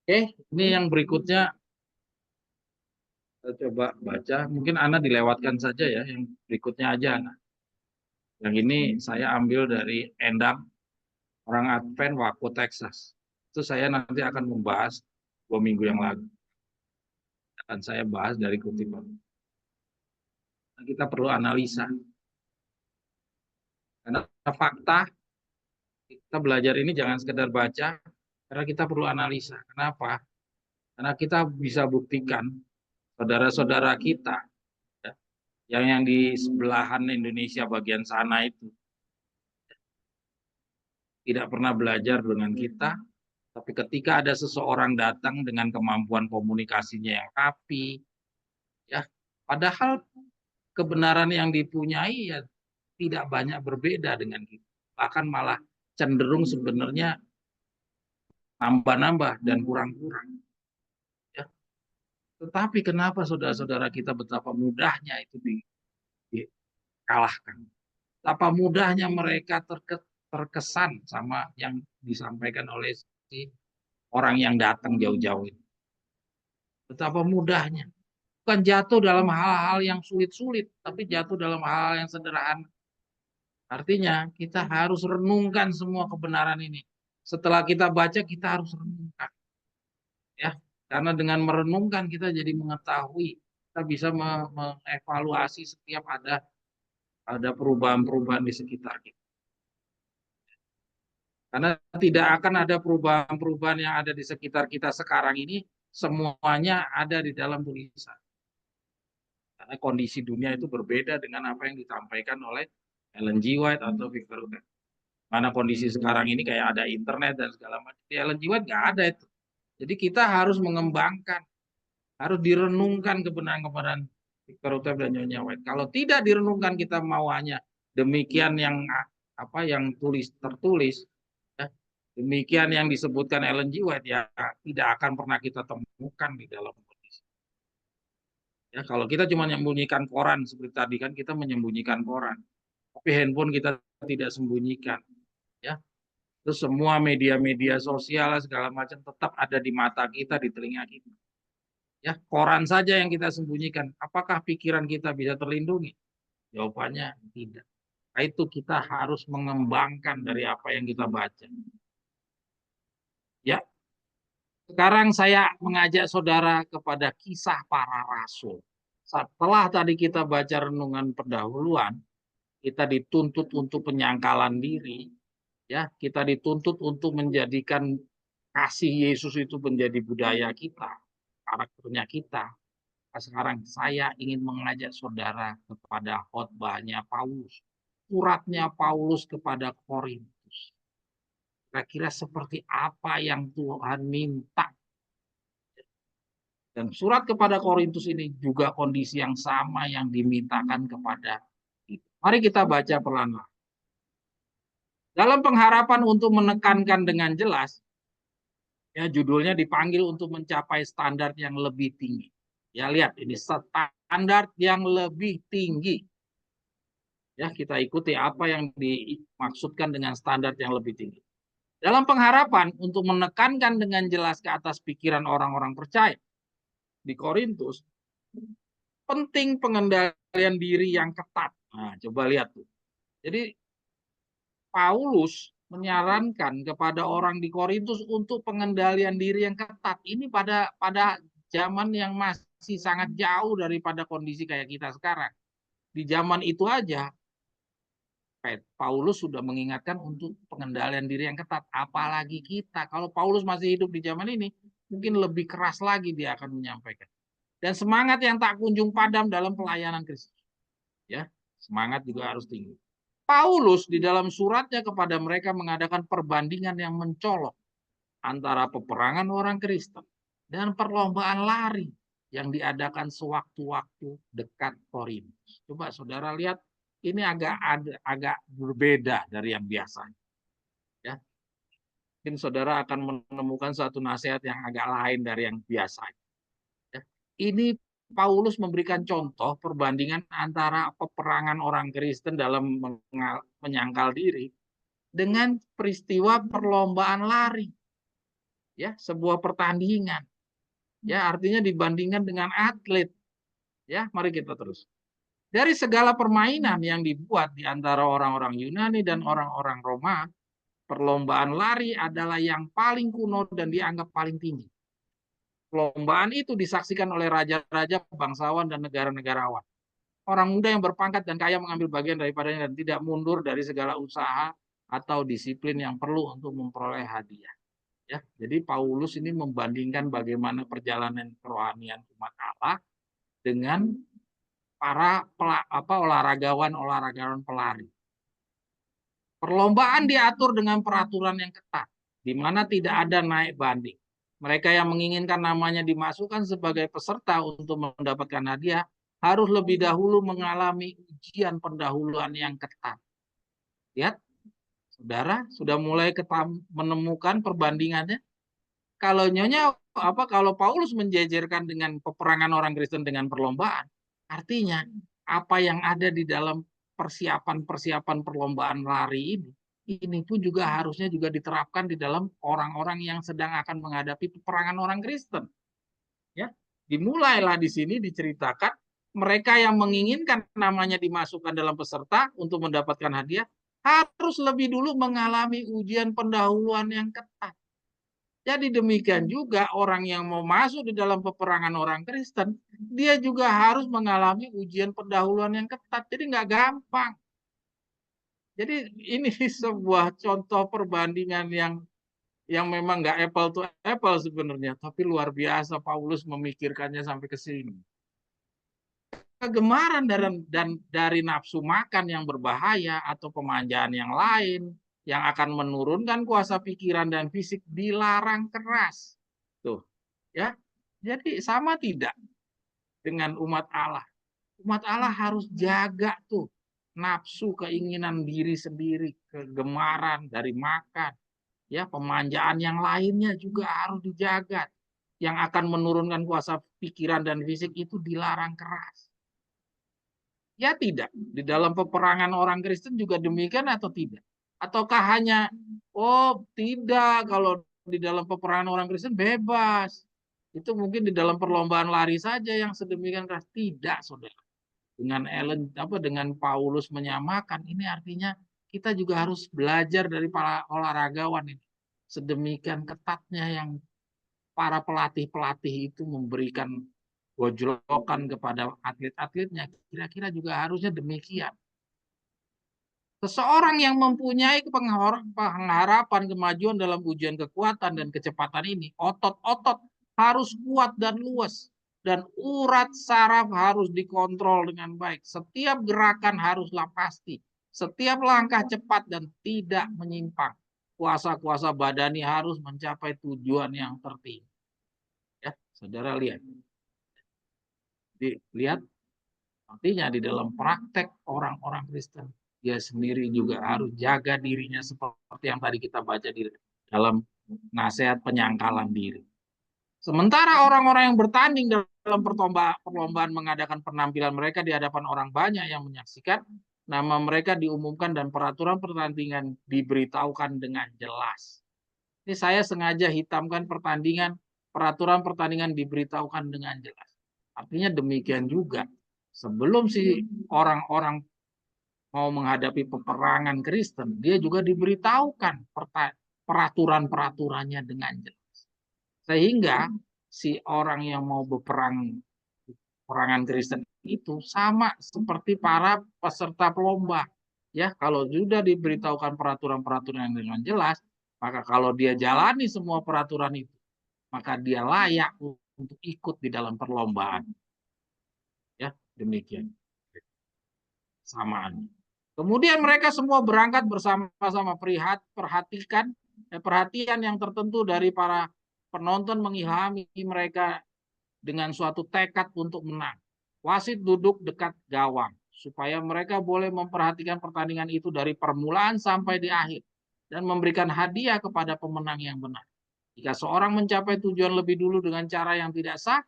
Oke, ini yang berikutnya kita coba baca. Mungkin Ana dilewatkan saja ya, yang berikutnya aja Ana. Yang ini saya ambil dari Endang, orang Advent Waco, Texas. Itu saya nanti akan membahas 2 minggu yang lalu. Akan saya bahas dari kutipan. Nah, kita perlu analisa. Karena fakta, kita belajar ini jangan sekedar baca, karena kita perlu analisa. Kenapa? Karena kita bisa buktikan saudara-saudara kita yang di sebelahan Indonesia bagian sana itu tidak pernah belajar dengan kita, tapi ketika ada seseorang datang dengan kemampuan komunikasinya yang rapi, ya, padahal kebenaran yang dipunyai ya tidak banyak berbeda dengan kita, bahkan malah cenderung sebenarnya nambah-nambah dan kurang-kurang. Ya. Tetapi kenapa saudara-saudara kita betapa mudahnya itu dikalahkan? Betapa mudahnya mereka terkesan sama yang disampaikan oleh si orang yang datang jauh-jauh ini. Betapa mudahnya. Bukan jatuh dalam hal-hal yang sulit-sulit, tapi jatuh dalam hal-hal yang sederhana. Artinya kita harus renungkan semua kebenaran ini. Setelah kita baca, kita harus renungkan. Ya, karena dengan merenungkan kita jadi mengetahui, kita bisa mengevaluasi setiap ada perubahan-perubahan di sekitar kita. Karena tidak akan ada perubahan-perubahan yang ada di sekitar kita sekarang ini, semuanya ada di dalam tulisan. Karena kondisi dunia itu berbeda dengan apa yang disampaikan oleh Ellen G. White atau Victor Hugo. Mana kondisi sekarang ini kayak ada internet dan segala macam. Di Ellen G. White nggak ada itu. Jadi kita harus mengembangkan, harus direnungkan kebenaran-kebenaran Victor Hugo dan Nyonya White. Kalau tidak direnungkan, kita mau hanya demikian yang tertulis, ya, demikian yang disebutkan Ellen G. White, ya tidak akan pernah kita temukan di dalam kondisi. Ya, kalau kita cuma menyembunyikan koran seperti tadi kan kita menyembunyikan koran, tapi handphone kita tidak sembunyikan, ya. Terus semua media-media sosial segala macam tetap ada di mata kita, di telinga kita. Ya, koran saja yang kita sembunyikan. Apakah pikiran kita bisa terlindungi? Jawabannya tidak. Itu kita harus mengembangkan dari apa yang kita baca. Ya, sekarang saya mengajak saudara kepada kisah para rasul. Setelah tadi kita baca renungan pendahuluan, kita dituntut untuk penyangkalan diri, ya, kita dituntut untuk menjadikan kasih Yesus itu menjadi budaya kita, karakternya kita. Nah, sekarang saya ingin mengajak saudara kepada khotbahnya Paulus, suratnya Paulus kepada Korintus. Kira-kira seperti apa yang Tuhan minta. Dan surat kepada Korintus ini juga kondisi yang sama yang dimintakan kepada kita. Mari kita baca pelan-pelan. Dalam pengharapan untuk menekankan dengan jelas, ya judulnya dipanggil untuk mencapai standar yang lebih tinggi. Ya lihat, ini standar yang lebih tinggi. Ya kita ikuti apa yang dimaksudkan dengan standar yang lebih tinggi. Dalam pengharapan untuk menekankan dengan jelas ke atas pikiran orang-orang percaya di Korintus, penting pengendalian diri yang ketat. Nah, coba lihat tuh. Jadi Paulus menyarankan kepada orang di Korintus untuk pengendalian diri yang ketat. Ini pada zaman yang masih sangat jauh daripada kondisi kayak kita sekarang. Di zaman itu aja Paulus sudah mengingatkan untuk pengendalian diri yang ketat. Apalagi kita. Kalau Paulus masih hidup di zaman ini, mungkin lebih keras lagi dia akan menyampaikan. Dan semangat yang tak kunjung padam dalam pelayanan Kristus. Ya, semangat juga harus tinggi. Paulus di dalam suratnya kepada mereka mengadakan perbandingan yang mencolok antara peperangan orang Kristen dan perlombaan lari yang diadakan sewaktu-waktu dekat Korintus. Coba saudara lihat, ini agak berbeda dari yang biasanya. Ya, mungkin saudara akan menemukan satu nasihat yang agak lain dari yang biasanya. Ya, ini Paulus memberikan contoh perbandingan antara peperangan orang Kristen dalam menyangkal diri dengan peristiwa perlombaan lari. Ya, sebuah pertandingan. Ya, artinya dibandingkan dengan atlet. Ya, mari kita terus. Dari segala permainan yang dibuat di antara orang-orang Yunani dan orang-orang Roma, perlombaan lari adalah yang paling kuno dan dianggap paling tinggi. Perlombaan itu disaksikan oleh raja-raja, bangsawan, dan negara-negarawan. Orang muda yang berpangkat dan kaya mengambil bagian daripadanya dan tidak mundur dari segala usaha atau disiplin yang perlu untuk memperoleh hadiah. Ya, jadi Paulus ini membandingkan bagaimana perjalanan kerohanian umat Allah dengan para olahragawan pelari. Perlombaan diatur dengan peraturan yang ketat, di mana tidak ada naik banding. Mereka yang menginginkan namanya dimasukkan sebagai peserta untuk mendapatkan hadiah harus lebih dahulu mengalami ujian pendahuluan yang ketat. Lihat, saudara, sudah mulai menemukan perbandingannya. Kalau Paulus menjejerkan dengan peperangan orang Kristen dengan perlombaan, artinya apa yang ada di dalam persiapan perlombaan lari ini pun juga harusnya juga diterapkan di dalam orang-orang yang sedang akan menghadapi peperangan orang Kristen. Ya, dimulailah di sini diceritakan mereka yang menginginkan namanya dimasukkan dalam peserta untuk mendapatkan hadiah harus lebih dulu mengalami ujian pendahuluan yang ketat. Jadi demikian juga orang yang mau masuk di dalam peperangan orang Kristen, dia juga harus mengalami ujian pendahuluan yang ketat. Jadi nggak gampang. Jadi ini sebuah contoh perbandingan yang memang nggak apple to apple sebenarnya, tapi luar biasa Paulus memikirkannya sampai ke sini. Kegemaran dari nafsu makan yang berbahaya atau pemanjaan yang lain yang akan menurunkan kuasa pikiran dan fisik dilarang keras. Tuh, ya. Jadi sama tidak dengan umat Allah? Umat Allah harus jaga tuh nafsu, keinginan diri sendiri, kegemaran dari makan, ya, pemanjaan yang lainnya juga harus dijaga. Yang akan menurunkan kuasa pikiran dan fisik itu dilarang keras. Ya tidak. Di dalam peperangan orang Kristen juga demikian atau tidak? Ataukah hanya, oh tidak, kalau di dalam peperangan orang Kristen bebas. Itu mungkin di dalam perlombaan lari saja yang sedemikian keras. Tidak, saudara. Dengan Paulus menyamakan, ini artinya kita juga harus belajar dari para olahragawan ini. Sedemikian ketatnya yang para pelatih-pelatih itu memberikan gojlokan kepada atlet-atletnya, kira-kira juga harusnya demikian. Seseorang yang mempunyai pengharapan kemajuan dalam ujian kekuatan dan kecepatan ini, otot-otot harus kuat dan luas, dan urat saraf harus dikontrol dengan baik. Setiap gerakan haruslah pasti, setiap langkah cepat dan tidak menyimpang. Kuasa-kuasa badani harus mencapai tujuan yang tertinggi. Ya, saudara lihat. Lihat, artinya di dalam praktek orang-orang Kristen, dia sendiri juga harus jaga dirinya seperti yang tadi kita baca di dalam nasihat penyangkalan diri. Sementara orang-orang yang bertanding dalam perlombaan mengadakan penampilan mereka di hadapan orang banyak yang menyaksikan, nama mereka diumumkan dan peraturan pertandingan diberitahukan dengan jelas. Ini saya sengaja hitamkan peraturan pertandingan diberitahukan dengan jelas. Artinya demikian juga, sebelum si orang-orang mau menghadapi peperangan Kristen, dia juga diberitahukan peraturan-peraturannya dengan jelas. Sehingga si orang yang mau peperangan Kristen itu sama seperti para peserta lomba. Ya, kalau sudah diberitahukan peraturan-peraturan dengan jelas, maka kalau dia jalani semua peraturan itu, maka dia layak untuk ikut di dalam perlombaan. Ya, demikian. Samaan. Kemudian mereka semua berangkat bersama-sama. Perhatian yang tertentu dari para penonton mengilhami mereka dengan suatu tekad untuk menang. Wasit duduk dekat gawang supaya mereka boleh memperhatikan pertandingan itu dari permulaan sampai di akhir dan memberikan hadiah kepada pemenang yang benar. Jika seorang mencapai tujuan lebih dulu dengan cara yang tidak sah,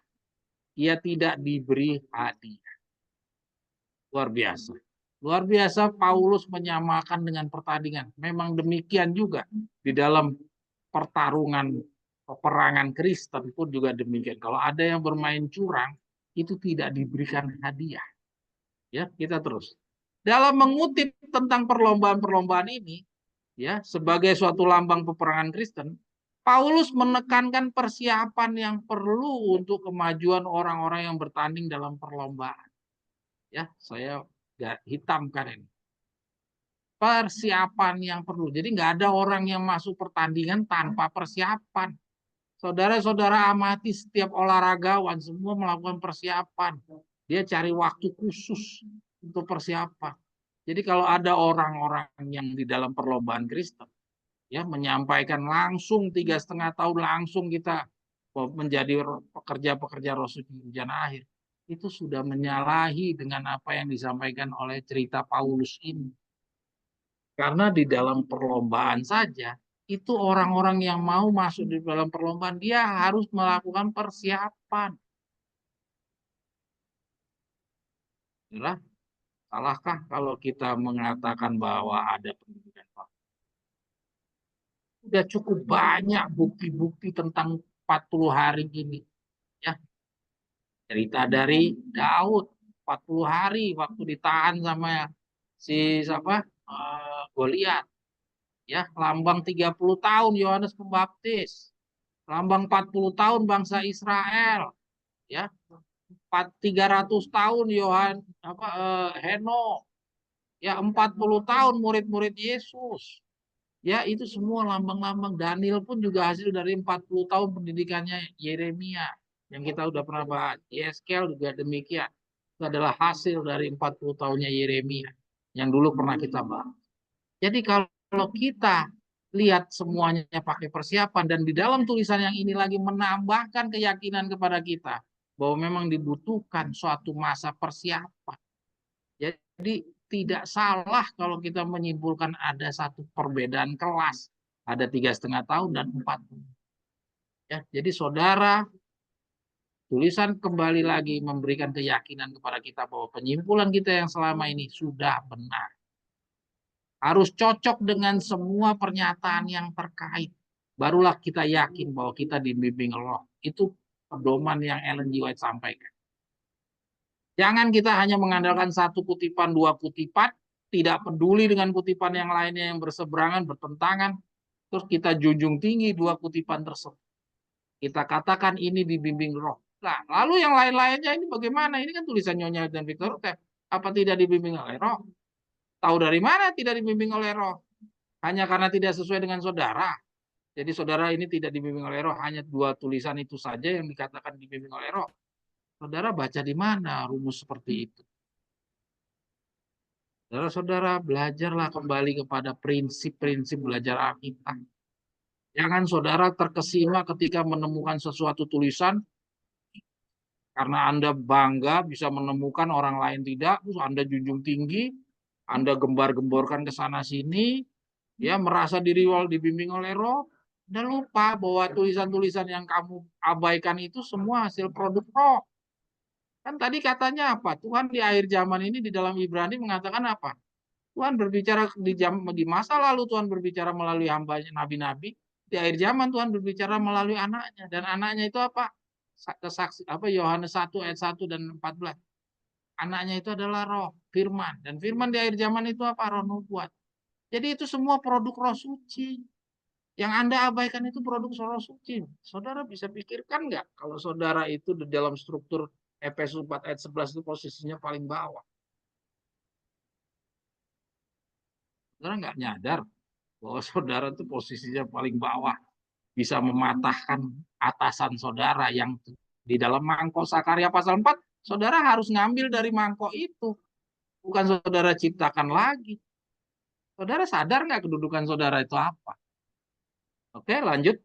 ia tidak diberi hadiah. Luar biasa. Luar biasa Paulus menyamakan dengan pertandingan. Memang demikian juga di dalam pertarungan peperangan Kristen pun juga demikian. Kalau ada yang bermain curang, itu tidak diberikan hadiah. Ya, kita terus. Dalam mengutip tentang perlombaan-perlombaan ini, ya, sebagai suatu lambang peperangan Kristen, Paulus menekankan persiapan yang perlu untuk kemajuan orang-orang yang bertanding dalam perlombaan. Ya, saya hitamkan ini. Persiapan yang perlu. Jadi nggak ada orang yang masuk pertandingan tanpa persiapan. Saudara-saudara amati setiap olahragawan semua melakukan persiapan. Dia cari waktu khusus untuk persiapan. Jadi kalau ada orang-orang yang di dalam perlombaan Kristen, ya menyampaikan langsung 3,5 tahun langsung kita menjadi pekerja-pekerja Rasul di hujan akhir, itu sudah menyalahi dengan apa yang disampaikan oleh cerita Paulus ini. Karena di dalam perlombaan saja, itu orang-orang yang mau masuk di dalam perlombaan, dia harus melakukan persiapan. Itulah, salahkah kalau kita mengatakan bahwa ada pendidikan? Sudah cukup banyak bukti-bukti tentang 40 hari ini. Ya. Cerita dari Daud, 40 hari waktu ditahan sama si siapa? Goliat. Ya, lambang 30 tahun Yohanes Pembaptis. Lambang 40 tahun bangsa Israel. Ya. 300 tahun Henok. Ya, 40 tahun murid-murid Yesus. Ya, itu semua lambang-lambang. Daniel pun juga hasil dari 40 tahun pendidikannya Yeremia. Yang kita udah pernah bahas. Yeskel juga demikian. Itu adalah hasil dari 40 tahunnya Yeremia. Yang dulu pernah kita bahas. Jadi kalau kita lihat semuanya pakai persiapan. Dan di dalam tulisan yang ini lagi menambahkan keyakinan kepada kita. Bahwa memang dibutuhkan suatu masa persiapan. Jadi tidak salah kalau kita menyimpulkan ada satu perbedaan kelas. Ada 3,5 tahun dan 4. Ya, jadi saudara, tulisan kembali lagi memberikan keyakinan kepada kita bahwa penyimpulan kita yang selama ini sudah benar. Harus cocok dengan semua pernyataan yang terkait. Barulah kita yakin bahwa kita dibimbing Allah. Itu pedoman yang Ellen G. White sampaikan. Jangan kita hanya mengandalkan satu kutipan, dua kutipan, tidak peduli dengan kutipan yang lainnya yang berseberangan, bertentangan, terus kita junjung tinggi dua kutipan tersebut. Kita katakan ini dibimbing Roh. Nah, lalu yang lain-lainnya ini bagaimana? Ini kan tulisan Nyonya dan Victor. Apa tidak dibimbing oleh Roh? Tahu dari mana tidak dibimbing oleh Roh? Hanya karena tidak sesuai dengan saudara. Jadi saudara ini tidak dibimbing oleh Roh, hanya dua tulisan itu saja yang dikatakan dibimbing oleh Roh. Saudara baca di mana rumus seperti itu? Saudara-saudara, belajarlah kembali kepada prinsip-prinsip belajar Alkitab. Jangan saudara terkesima ketika menemukan sesuatu tulisan, karena Anda bangga bisa menemukan orang lain tidak, terus Anda junjung tinggi, Anda gembar-gemborkan ke sana-sini, ya merasa diri dibimbing oleh Roh, Anda lupa bahwa tulisan-tulisan yang kamu abaikan itu semua hasil produk Roh. Kan tadi katanya apa? Tuhan di akhir zaman ini di dalam Ibrani mengatakan apa? Tuhan berbicara di masa lalu Tuhan berbicara melalui hambanya nabi-nabi. Di akhir zaman Tuhan berbicara melalui anaknya. Dan anaknya itu apa? Kesaksi apa Yohanes 1 ayat 1 dan 14. Anaknya itu adalah Roh, firman. Dan firman di akhir zaman itu apa? Roh nubuat. Jadi itu semua produk Roh suci. Yang Anda abaikan itu produk Roh suci. Saudara bisa pikirkan nggak kalau saudara itu di dalam struktur Efesus 4 ayat 11 itu posisinya paling bawah. Saudara nggak nyadar bahwa saudara itu posisinya paling bawah. Bisa mematahkan atasan saudara yang di dalam mangkok Sakarya pasal 4. Saudara harus ngambil dari mangkok itu. Bukan saudara ciptakan lagi. Saudara sadar nggak kedudukan saudara itu apa? Oke, lanjut.